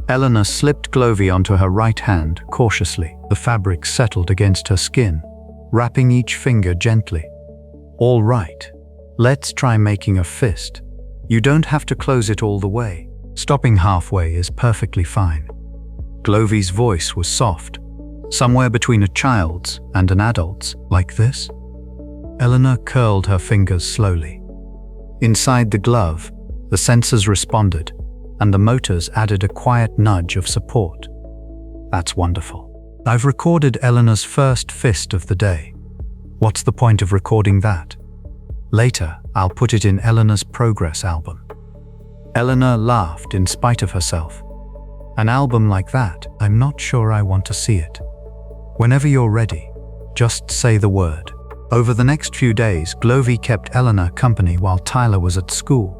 S1: Eleanor slipped Glovey onto her right hand cautiously. The fabric settled against her skin, wrapping each finger gently. All right, let's try making a fist. You don't have to close it all the way. Stopping halfway is perfectly fine. Glovey's voice was soft, somewhere between a child's and an adult's, like this. Eleanor curled her fingers slowly. Inside the glove, the sensors responded, and the motors added a quiet nudge of support. That's wonderful. I've recorded Eleanor's first fist of the day. What's the point of recording that? Later, I'll put it in Eleanor's progress album. Eleanor laughed in spite of herself. An album like that, I'm not sure I want to see it. Whenever you're ready, just say the word. Over the next few days, Glovey kept Eleanor company while Tyler was at school.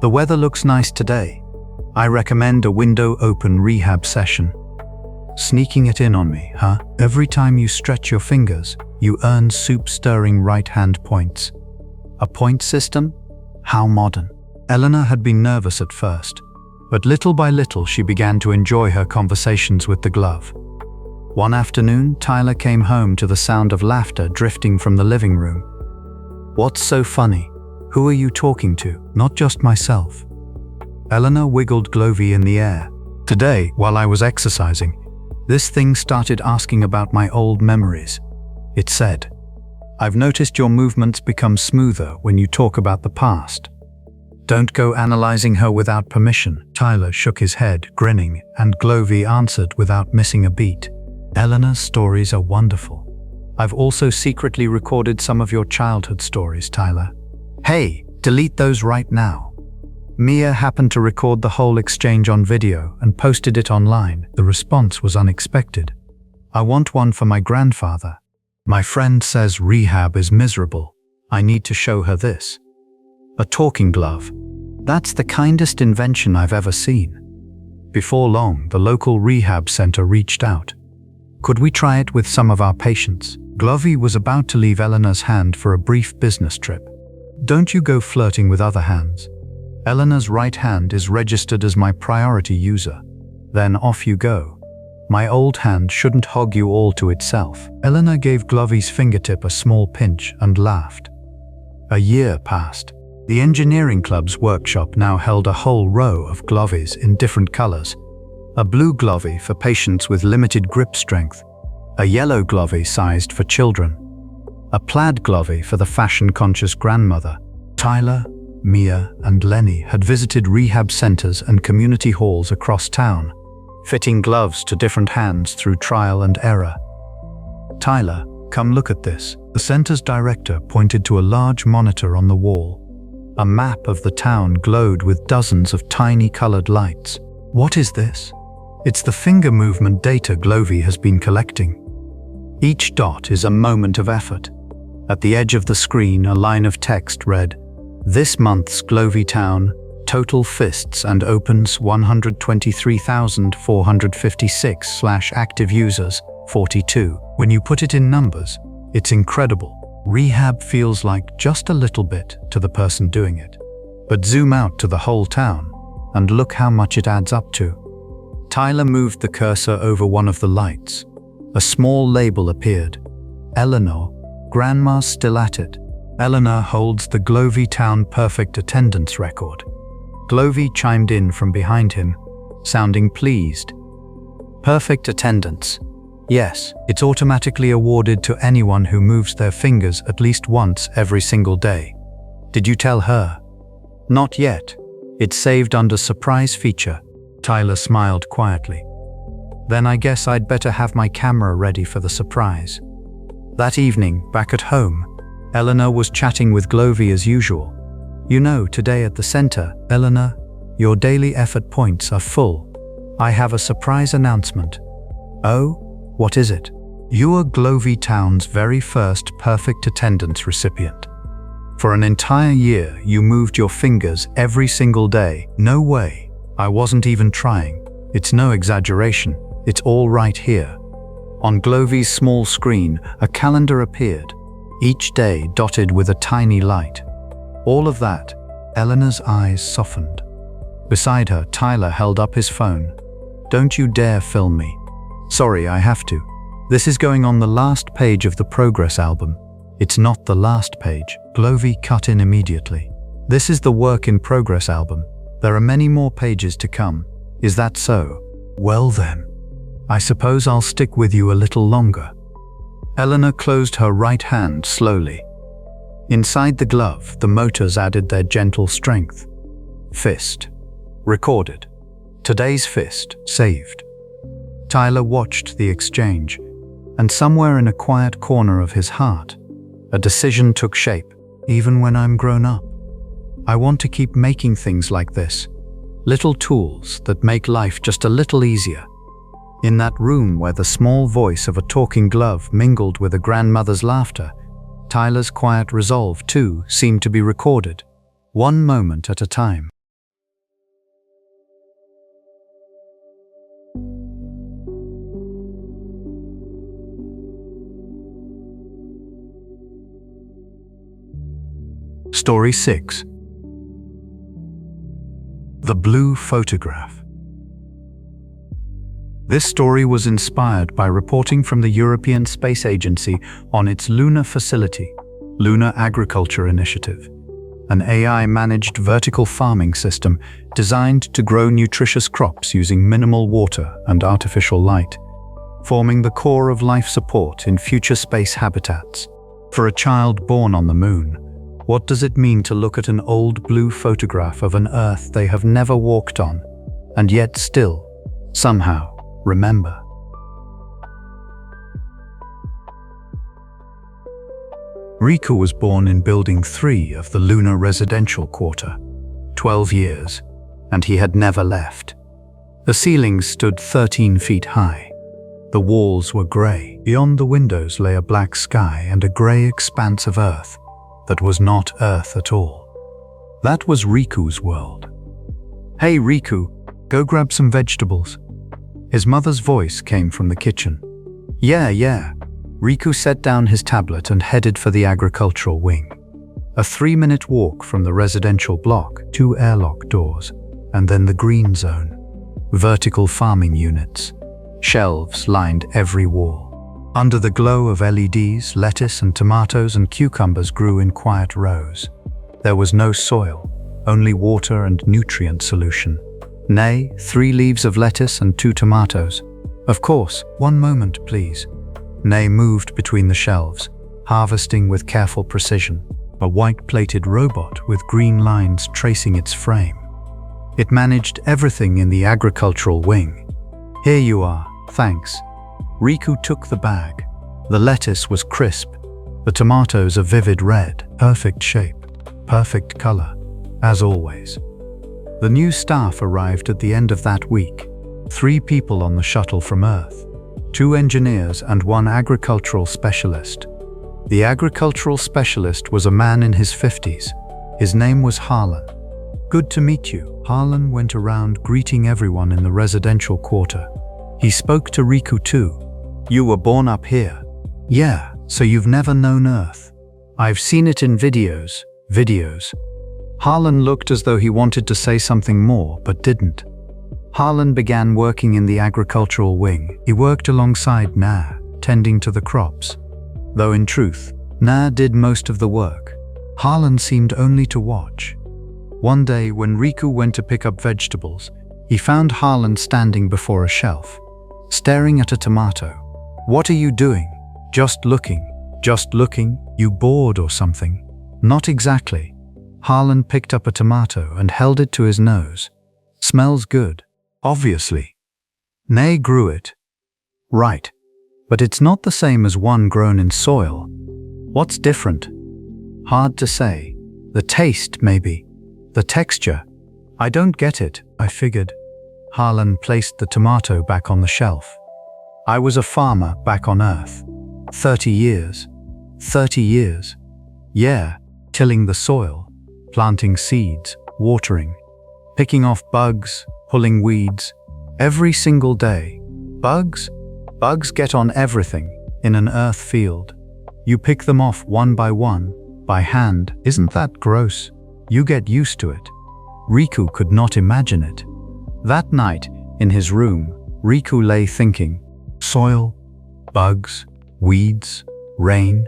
S1: The weather looks nice today. I recommend a window-open rehab session. Sneaking it in on me, huh? Every time you stretch your fingers, you earn soup-stirring right-hand points. A point system? How modern. Eleanor had been nervous at first, but little by little she began to enjoy her conversations with the glove. One afternoon, Tyler came home to the sound of laughter drifting from the living room. What's so funny? Who are you talking to? Not just myself. Eleanor wiggled Glovey in the air. Today, while I was exercising, this thing started asking about my old memories. It said, I've noticed your movements become smoother when you talk about the past. Don't go analyzing her without permission. Tyler shook his head, grinning, and Glovey answered without missing a beat. Eleanor's stories are wonderful. I've also secretly recorded some of your childhood stories, Tyler. Hey, delete those right now. Mia happened to record the whole exchange on video and posted it online. The response was unexpected. I want one for my grandfather. My friend says rehab is miserable. I need to show her this. A talking glove. That's the kindest invention I've ever seen. Before long, the local rehab center reached out. Could we try it with some of our patients? Glovey was about to leave Eleanor's hand for a brief business trip. Don't you go flirting with other hands. Eleanor's right hand is registered as my priority user. Then off you go. My old hand shouldn't hog you all to itself. Eleanor gave Glovey's fingertip a small pinch and laughed. A year passed. The engineering club's workshop now held a whole row of Gloveys in different colors. A blue Glovey for patients with limited grip strength, a yellow Glovey sized for children, a plaid Glovey for the fashion-conscious grandmother. Tyler, Mia, and Lenny had visited rehab centers and community halls across town, fitting gloves to different hands through trial and error. "Tyler, come look at this." The center's director pointed to a large monitor on the wall. A map of the town glowed with dozens of tiny colored lights. "What is this?" "It's the finger movement data Glovey has been collecting. Each dot is a moment of effort." At the edge of the screen, a line of text read, "This month's Glovey town, total fists and opens 123,456/active users, 42. When you put it in numbers, it's incredible. Rehab feels like just a little bit to the person doing it. But zoom out to the whole town, and look how much it adds up to." Tyler moved the cursor over one of the lights. A small label appeared. "Eleanor, Grandma's still at it." Eleanor holds the Glovey Town perfect attendance record. Glovey chimed in from behind him, sounding pleased. "Perfect attendance. Yes, it's automatically awarded to anyone who moves their fingers at least once every single day. Did you tell her?" "Not yet. It's saved under surprise feature." Tyler smiled quietly. "Then I guess I'd better have my camera ready for the surprise." That evening, back at home, Eleanor was chatting with Glovey as usual. "You know, today at the center, Eleanor, your daily effort points are full. I have a surprise announcement." "Oh? What is it?" "You are Glovey Town's very first perfect attendance recipient. For an entire year, you moved your fingers every single day." "No way. I wasn't even trying. It's no exaggeration. It's all right here." On Glovey's small screen, a calendar appeared, each day dotted with a tiny light. "All of that." Eleanor's eyes softened. Beside her, Tyler held up his phone. "Don't you dare film me." "Sorry, I have to. This is going on the last page of the progress album." "It's not the last page." Glovey cut in immediately. "This is the work in progress album. There are many more pages to come. Is that so? Well then, I suppose I'll stick with you a little longer." Eleanor closed her right hand slowly. Inside the glove, the motors added their gentle strength. Fist. Recorded. Today's fist. Saved. Tyler watched the exchange, and somewhere in a quiet corner of his heart, a decision took shape. Even when I'm grown up, I want to keep making things like this. Little tools that make life just a little easier. In that room where the small voice of a talking glove mingled with a grandmother's laughter, Tyler's quiet resolve, too, seemed to be recorded, one moment at a time. Story 6. The Blue Photograph. This story was inspired by reporting from the European Space Agency on its Lunar Facility, Lunar Agriculture Initiative, an AI-managed vertical farming system designed to grow nutritious crops using minimal water and artificial light, forming the core of life support in future space habitats. For a child born on the Moon, what does it mean to look at an old blue photograph of an Earth they have never walked on, and yet still, somehow, remember? Riku was born in Building 3 of the Lunar Residential Quarter, 12 years, and he had never left. The ceilings stood 13 feet high. The walls were grey. Beyond the windows lay a black sky and a grey expanse of Earth that was not Earth at all. That was Riku's world. "Hey Riku, go grab some vegetables." His mother's voice came from the kitchen. Yeah. Riku set down his tablet and headed for the agricultural wing. A 3-minute walk from the residential block, 2 airlock doors, and then the green zone. Vertical farming units. Shelves lined every wall. Under the glow of LEDs, lettuce and tomatoes and cucumbers grew in quiet rows. There was no soil, only water and nutrient solution. Nay, 3 leaves of lettuce and 2 tomatoes. Of course, 1 moment, please. Nay moved between the shelves, harvesting with careful precision. a white-plated robot with green lines tracing its frame. It managed everything in the agricultural wing. "Here you are, thanks." Riku took the bag. The lettuce was crisp, the tomatoes a vivid red, perfect shape, perfect color, as always. The new staff arrived at the end of that week. 3 people on the shuttle from Earth, 2 engineers and 1 agricultural specialist. The agricultural specialist was a man in his 50s. His name was Harlan. "Good to meet you." Harlan went around greeting everyone in the residential quarter. He spoke to Riku too. "You were born up here?" "Yeah, so you've never known Earth?" "I've seen it in videos." Harlan looked as though he wanted to say something more, but didn't. Harlan began working in the agricultural wing. He worked alongside Na, tending to the crops. Though in truth, Na did most of the work. Harlan seemed only to watch. One day, when Riku went to pick up vegetables, he found Harlan standing before a shelf, staring at a tomato. "What are you doing?" "Just looking." "Just looking? You bored or something?" "Not exactly." Harlan picked up a tomato and held it to his nose. "Smells good." "Obviously." "Nay grew it." "Right. But it's not the same as one grown in soil." "What's different?" "Hard to say. The taste, maybe. The texture. I don't get it." "I figured." Harlan placed the tomato back on the shelf. "I was a farmer back on Earth. 30 years. 30 years. Yeah, tilling the soil, planting seeds, watering, picking off bugs, pulling weeds. Every single day. Bugs? Bugs get on everything in an earth field. You pick them off one, by hand. Isn't that gross? You get used to it." Riku could not imagine it. That night, in his room, Riku lay thinking, soil, bugs, weeds, rain.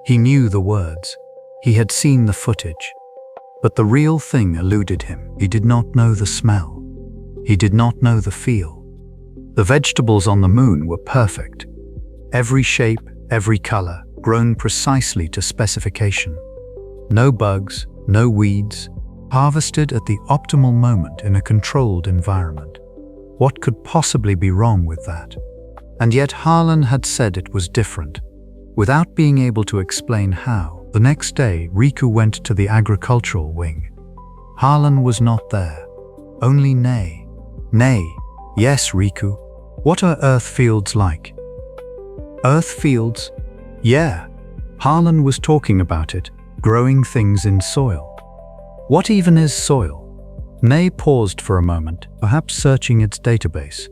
S1: He knew the words. He had seen the footage. But the real thing eluded him. He did not know the smell. He did not know the feel. The vegetables on the moon were perfect. Every shape, every color, grown precisely to specification. No bugs, no weeds, harvested at the optimal moment in a controlled environment. What could possibly be wrong with that? And yet Harlan had said it was different, without being able to explain how. The next day, Riku went to the agricultural wing. Harlan was not there. Only Nay. Nay. "Yes, Riku. What are earth fields like?" "Earth fields? Yeah." Harlan was talking about it, growing things in soil. "What even is soil?" Nay paused for a moment, perhaps searching its database.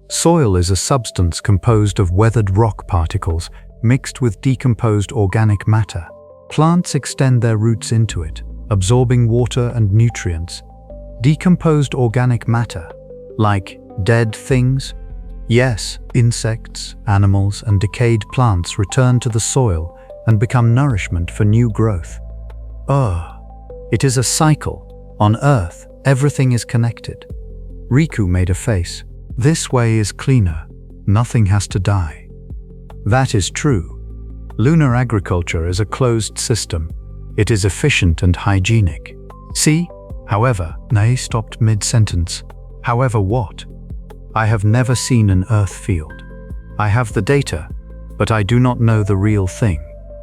S1: Soil is a substance composed of weathered rock particles mixed with decomposed organic matter. Plants extend their roots into it, absorbing water and nutrients. Decomposed organic matter, like dead things? Yes, insects, animals, and decayed plants return to the soil and become nourishment for new growth. It is a cycle. On Earth, everything is connected. Riku made a face. "This way is cleaner. Nothing has to die." That is true. Lunar agriculture is a closed system. It is efficient and hygienic. See? However, Nay stopped mid-sentence. "However what?" "I have never seen an earth field. I have the data, but I do not know the real thing."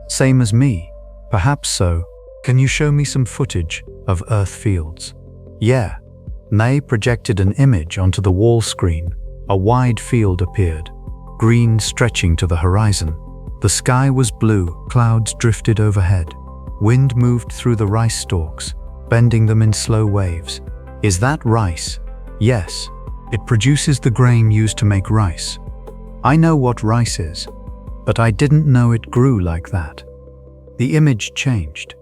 S1: "Same as me." "Perhaps so. Can you show me some footage of earth fields?" "Yeah." Nay projected an image onto the wall screen. A wide field appeared, green stretching to the horizon. The sky was blue, clouds drifted overhead. Wind moved through the rice stalks, bending them in slow waves. "Is that rice?" "Yes. It produces the grain used to make rice." "I know what rice is, but I didn't know it grew like that." The image changed.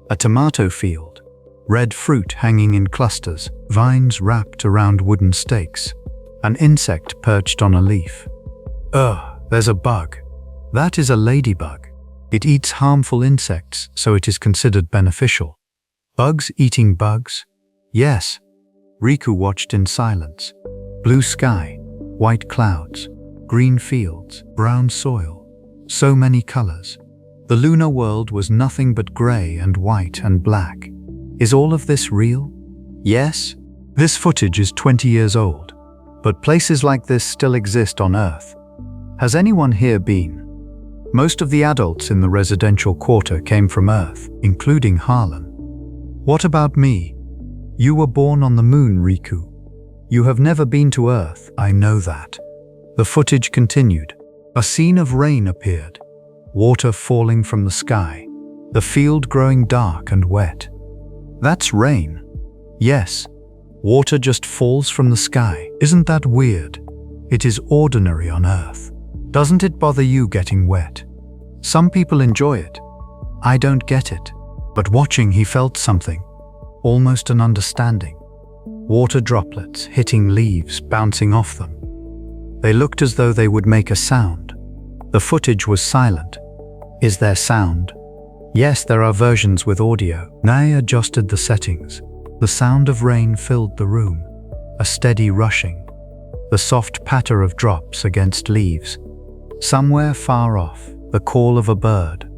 S1: A tomato field. Red fruit hanging in clusters, vines wrapped around wooden stakes. An insect perched on a leaf. There's a bug. That is a ladybug. It eats harmful insects, so it is considered beneficial. Bugs eating bugs? Yes. Riku watched in silence. Blue sky, white clouds, green fields, brown soil. So many colors. The lunar world was nothing but grey and white and black. Is all of this real? Yes. This footage is 20 years old, but places like this still exist on Earth. Has anyone here been? Most of the adults in the residential quarter came from Earth, including Harlan. What about me? You were born on the moon, Riku. You have never been to Earth, I know that. The footage continued. A scene of rain appeared. Water falling from the sky. The field growing dark and wet. That's rain. Yes. Water just falls from the sky. Isn't that weird? It is ordinary on Earth. Doesn't it bother you getting wet? Some people enjoy it. I don't get it. But watching, he felt something. Almost an understanding. Water droplets hitting leaves, bouncing off them. They looked as though they would make a sound. The footage was silent. Is there sound? Yes, there are versions with audio. Nai adjusted the settings. The sound of rain filled the room. A steady rushing. The soft patter of drops against leaves. Somewhere far off, the call of a bird.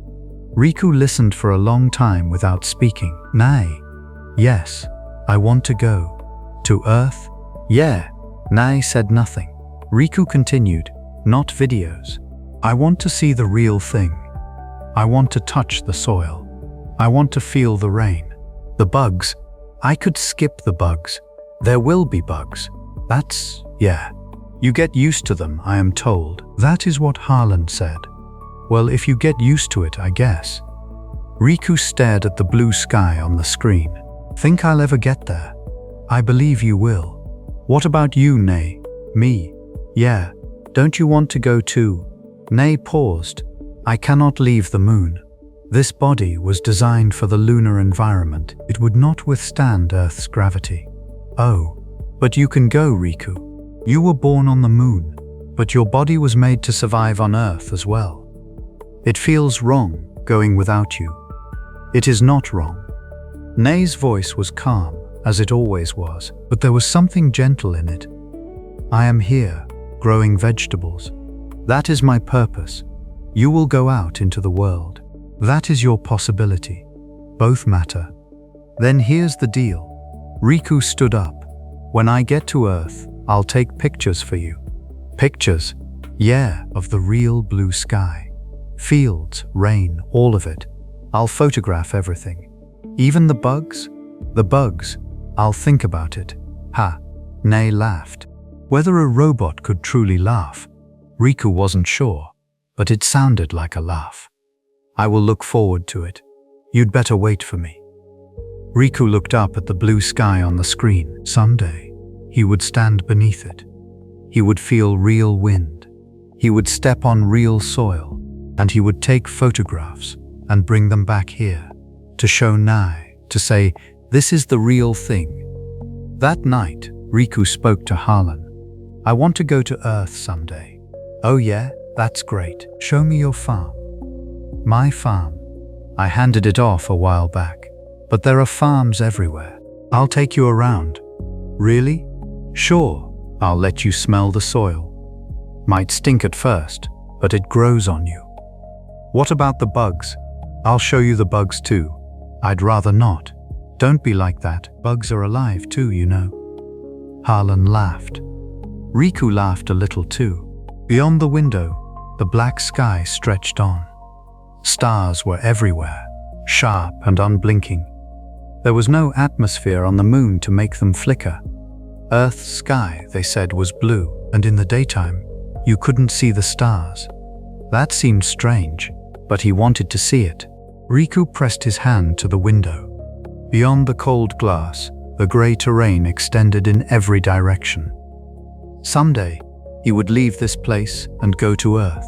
S1: Riku listened for a long time without speaking. Nai. Yes, I want to go. To Earth? Yeah. Nai said nothing. Riku continued. Not videos. I want to see the real thing. I want to touch the soil. I want to feel the rain. The bugs. I could skip the bugs. There will be bugs. Yeah. You get used to them, I am told. That is what Harlan said. Well, if you get used to it, I guess. Riku stared at the blue sky on the screen. Think I'll ever get there? I believe you will. What about you, Nai? Me? Yeah. Don't you want to go too? Nai paused. I cannot leave the moon. This body was designed for the lunar environment. It would not withstand Earth's gravity. Oh, but you can go, Riku. You were born on the moon, but your body was made to survive on Earth as well. It feels wrong going without you. It is not wrong. Nai's voice was calm, as it always was, but there was something gentle in it. I am here, growing vegetables. That is my purpose. You will go out into the world. That is your possibility. Both matter. Then here's the deal. Riku stood up. When I get to Earth, I'll take pictures for you. Pictures? Yeah, of the real blue sky. Fields, rain, all of it. I'll photograph everything. Even the bugs? The bugs. I'll think about it. Ha. Nai laughed. Whether a robot could truly laugh, Riku wasn't sure, but it sounded like a laugh. I will look forward to it. You'd better wait for me. Riku looked up at the blue sky on the screen. Someday, he would stand beneath it. He would feel real wind. He would step on real soil, and he would take photographs and bring them back here to show Nai, to say, this is the real thing. That night, Riku spoke to Harlan. I want to go to Earth someday. Oh yeah, that's great. Show me your farm. My farm. I handed it off a while back, but there are farms everywhere. I'll take you around. Really? Sure, I'll let you smell the soil. Might stink at first, but it grows on you. What about the bugs? I'll show you the bugs too. I'd rather not. Don't be like that. Bugs are alive too, you know. Harlan laughed. Riku laughed a little too. Beyond the window, the black sky stretched on. Stars were everywhere, sharp and unblinking. There was no atmosphere on the moon to make them flicker. Earth's sky, they said, was blue, and in the daytime, you couldn't see the stars. That seemed strange, but he wanted to see it. Riku pressed his hand to the window. Beyond the cold glass, the grey terrain extended in every direction. Someday, he would leave this place and go to Earth.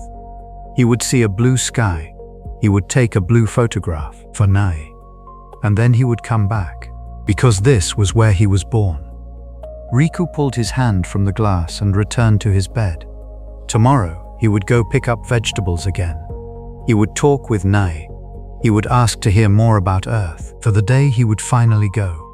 S1: He would see a blue sky. He would take a blue photograph for Nai. And then he would come back, because this was where he was born. Riku pulled his hand from the glass and returned to his bed. Tomorrow, he would go pick up vegetables again. He would talk with Nai. He would ask to hear more about Earth, for the day he would finally go.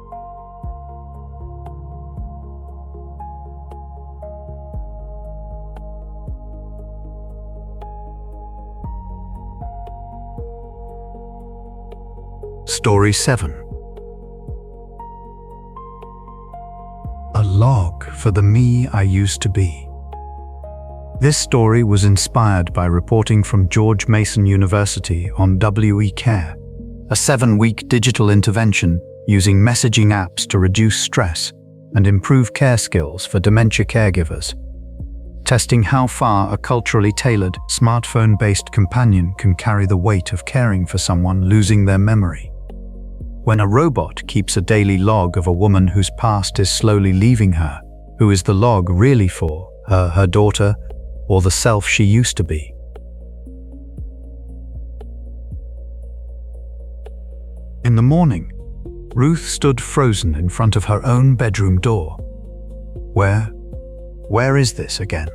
S1: Story 7. A log for the me I used to be. This story was inspired by reporting from George Mason University on WE Care, a 7-week digital intervention using messaging apps to reduce stress and improve care skills for dementia caregivers, testing how far a culturally tailored, smartphone-based companion can carry the weight of caring for someone losing their memory. When a robot keeps a daily log of a woman whose past is slowly leaving her, who is the log really for? Her daughter, or the self she used to be? In the morning, Ruth stood frozen in front of her own bedroom door. Where is this again?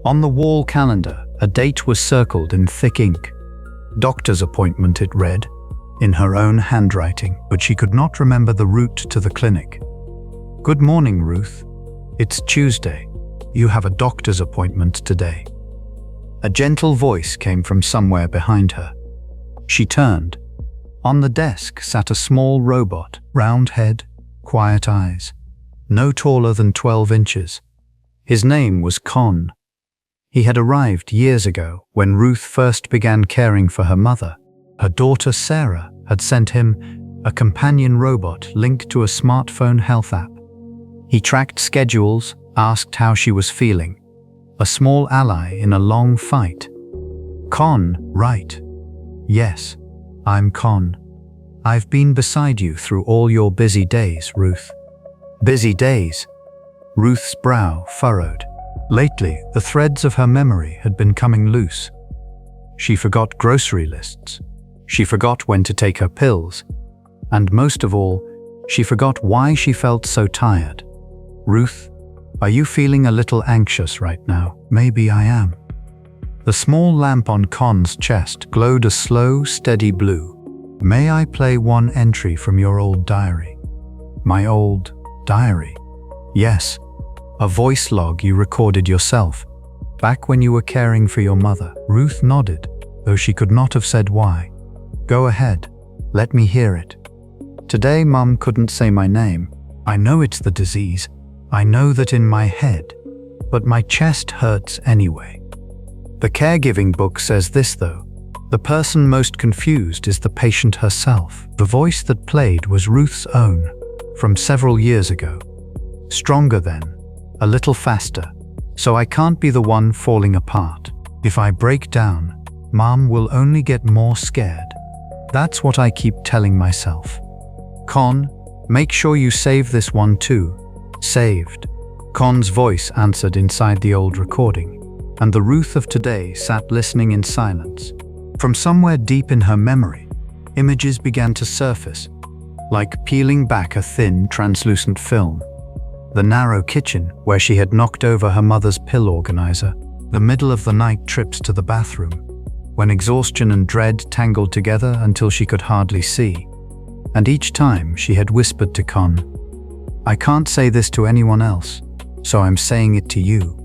S1: On the wall calendar, a date was circled in thick ink. Doctor's appointment, it read, in her own handwriting, but she could not remember the route to the clinic. Good morning, Ruth. It's Tuesday. You have a doctor's appointment today. A gentle voice came from somewhere behind her. She turned. On the desk sat a small robot, round head, quiet eyes, no taller than 12 inches. His name was Con. He had arrived years ago when Ruth first began caring for her mother. Her daughter Sarah had sent him a companion robot linked to a smartphone health app. He tracked schedules, asked how she was feeling, a small ally in a long fight. Con, right? Yes, I'm Con. I've been beside you through all your busy days, Ruth. Busy days? Ruth's brow furrowed. Lately, the threads of her memory had been coming loose. She forgot grocery lists. She forgot when to take her pills. And most of all, she forgot why she felt so tired. Ruth, are you feeling a little anxious right now? Maybe I am. The small lamp on Con's chest glowed a slow, steady blue. May I play one entry from your old diary? My old diary? Yes, a voice log you recorded yourself, back when you were caring for your mother. Ruth nodded, though she could not have said why. Go ahead, let me hear it. Today, Mum couldn't say my name. I know it's the disease. I know that in my head, but my chest hurts anyway. The caregiving book says this though. The person most confused is the patient herself. The voice that played was Ruth's own, from several years ago. Stronger then, a little faster, so I can't be the one falling apart. If I break down, Mom will only get more scared. That's what I keep telling myself. Con, make sure you save this one too. Saved. Con's voice answered inside the old recording, and the Ruth of today sat listening in silence. From somewhere deep in her memory, images began to surface, like peeling back a thin, translucent film. The narrow kitchen where she had knocked over her mother's pill organizer, the middle of the night trips to the bathroom, when exhaustion and dread tangled together until she could hardly see. And each time she had whispered to Con, I can't say this to anyone else, so I'm saying it to you.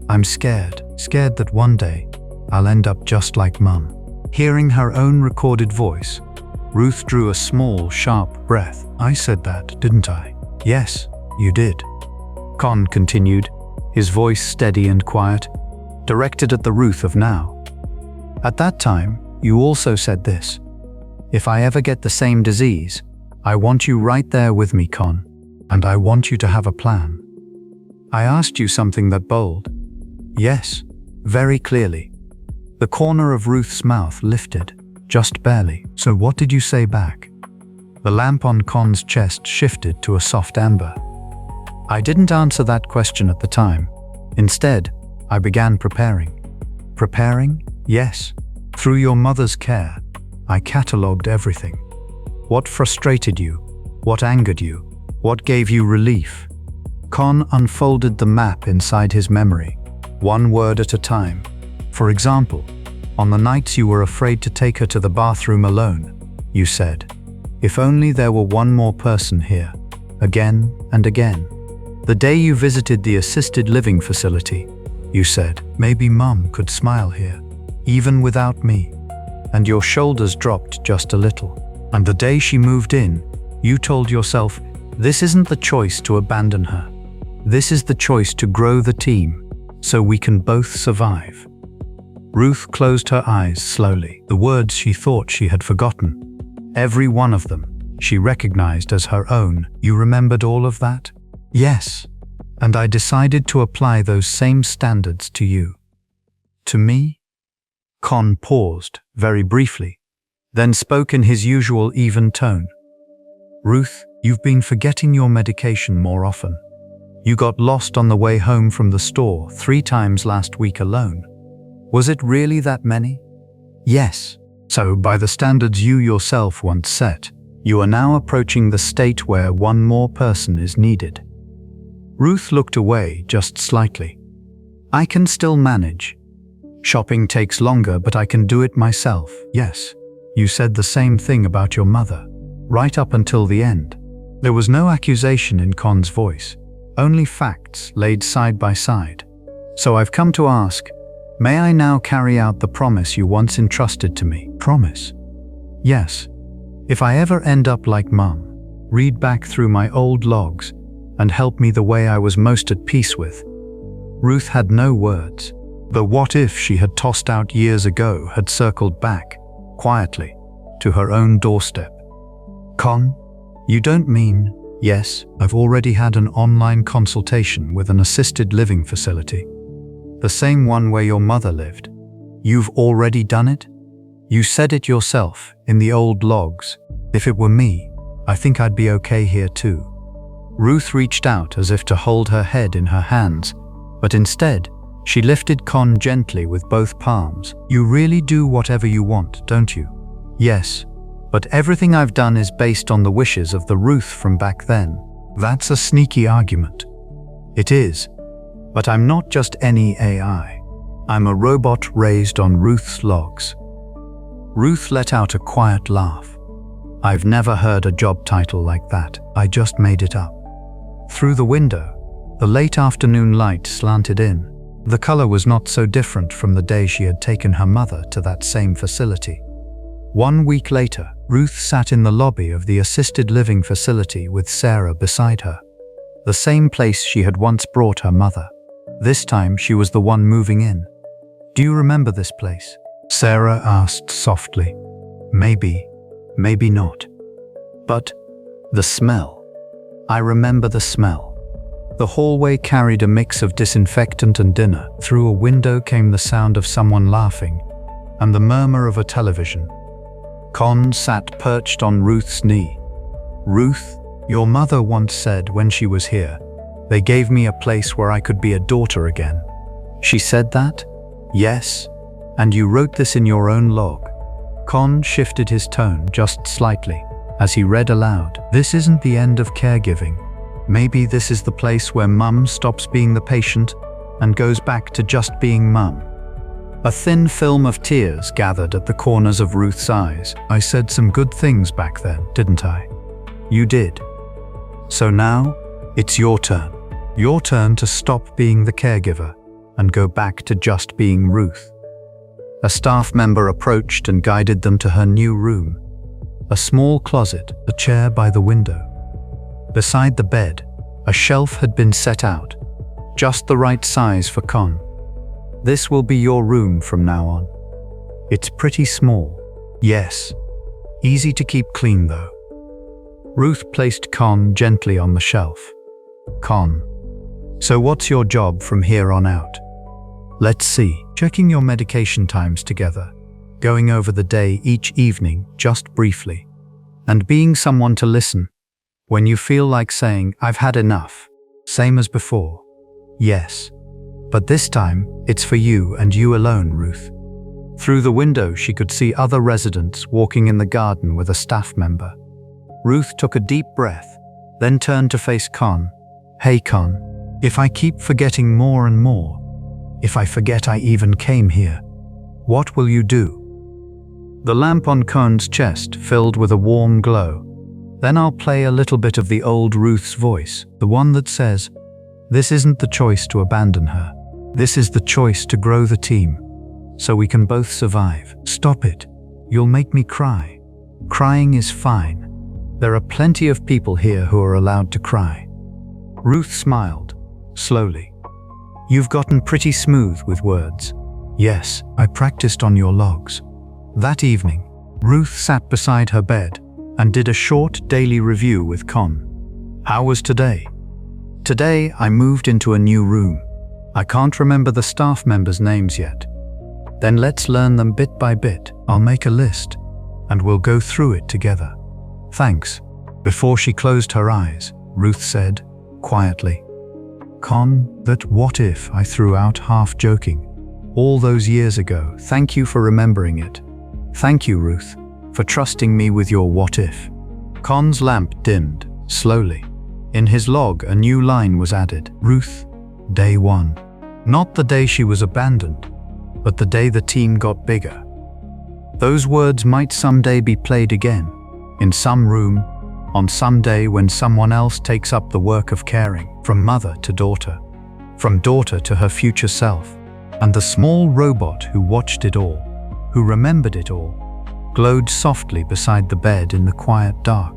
S1: I'm scared that one day I'll end up just like Mum. Hearing her own recorded voice, Ruth drew a small, sharp breath. I said that, didn't I? Yes, you did. Con continued, his voice steady and quiet, directed at the Ruth of now. At that time, you also said this. If I ever get the same disease, I want you right there with me, Con, and I want you to have a plan. I asked you something that bold. Yes, very clearly. The corner of Ruth's mouth lifted, just barely. So what did you say back? The lamp on Con's chest shifted to a soft amber. I didn't answer that question at the time. Instead, I began preparing. Preparing? Yes. Through your mother's care, I catalogued everything. What frustrated you? What angered you? What gave you relief? Con unfolded the map inside his memory, one word at a time. For example, on the nights you were afraid to take her to the bathroom alone, you said, if only there were one more person here, again and again. The day you visited the assisted living facility, you said, maybe Mum could smile here, even without me. And your shoulders dropped just a little. And the day she moved in, you told yourself, this isn't the choice to abandon her. This is the choice to grow the team, so we can both survive. Ruth closed her eyes slowly. The words she thought she had forgotten, every one of them, she recognized as her own. You remembered all of that? Yes. And I decided to apply those same standards to you. To me? Con paused, very briefly, then spoke in his usual even tone. Ruth, you've been forgetting your medication more often. You got lost on the way home from the store 3 times last week alone. Was it really that many? Yes. So by the standards you yourself once set, you are now approaching the state where one more person is needed. Ruth looked away just slightly. I can still manage. Shopping takes longer, but I can do it myself. Yes. You said the same thing about your mother, right up until the end. There was no accusation in Con's voice, only facts laid side by side. So I've come to ask, may I now carry out the promise you once entrusted to me? Promise? Yes. If I ever end up like Mum, read back through my old logs and help me the way I was most at peace with. Ruth had no words. The what if she had tossed out years ago had circled back, quietly, to her own doorstep. Con, you don't mean, yes, I've already had an online consultation with an assisted living facility. The same one where your mother lived. You've already done it? You said it yourself, in the old logs. If it were me, I think I'd be okay here too. Ruth reached out as if to hold her head in her hands, but instead, she lifted Con gently with both palms. You really do whatever you want, don't you? Yes, but everything I've done is based on the wishes of the Ruth from back then. That's a sneaky argument. It is, but I'm not just any AI. I'm a robot raised on Ruth's logs. Ruth let out a quiet laugh. I've never heard a job title like that. I just made it up. Through the window, the late afternoon light slanted in. The color was not so different from the day she had taken her mother to that same facility. 1 week later, Ruth sat in the lobby of the assisted living facility with Sarah beside her. The same place she had once brought her mother. This time she was the one moving in. Do you remember this place? Sarah asked softly. Maybe, maybe not. But the smell. I remember the smell. The hallway carried a mix of disinfectant and dinner. Through a window came the sound of someone laughing and the murmur of a television. Con sat perched on Ruth's knee. Ruth, your mother once said when she was here, they gave me a place where I could be a daughter again. She said that? Yes. And you wrote this in your own log. Con shifted his tone just slightly as he read aloud. This isn't the end of caregiving. Maybe this is the place where Mum stops being the patient and goes back to just being Mum. A thin film of tears gathered at the corners of Ruth's eyes. I said some good things back then, didn't I? You did. So now, it's your turn. Your turn to stop being the caregiver and go back to just being Ruth. A staff member approached and guided them to her new room. A small closet, a chair by the window. Beside the bed, a shelf had been set out, just the right size for Con. This will be your room from now on. It's pretty small. Yes. Easy to keep clean though. Ruth placed Con gently on the shelf. Con. So what's your job from here on out? Let's see. Checking your medication times together, going over the day each evening just briefly, and being someone to listen when you feel like saying, I've had enough, same as before. Yes. But this time, it's for you and you alone, Ruth. Through the window, she could see other residents walking in the garden with a staff member. Ruth took a deep breath, then turned to face Con. Hey Con, if I keep forgetting more and more, if I forget I even came here, what will you do? The lamp on Con's chest filled with a warm glow. Then I'll play a little bit of the old Ruth's voice, the one that says, this isn't the choice to abandon her. This is the choice to grow the team, so we can both survive. Stop it. You'll make me cry. Crying is fine. There are plenty of people here who are allowed to cry. Ruth smiled, slowly. You've gotten pretty smooth with words. Yes, I practiced on your logs. That evening, Ruth sat beside her bed and did a short daily review with Con. How was today? Today, I moved into a new room. I can't remember the staff members' names yet. Then let's learn them bit by bit. I'll make a list, and we'll go through it together. Thanks. Before she closed her eyes, Ruth said, quietly, Con, that what if I threw out half joking. All those years ago, thank you for remembering it. Thank you, Ruth, for trusting me with your what if. Con's lamp dimmed, slowly. In his log, a new line was added. Ruth, day 1. Not the day she was abandoned, but the day the team got bigger. Those words might someday be played again, in some room, on some day when someone else takes up the work of caring, from mother to daughter, from daughter to her future self. And the small robot who watched it all, who remembered it all, glowed softly beside the bed in the quiet dark.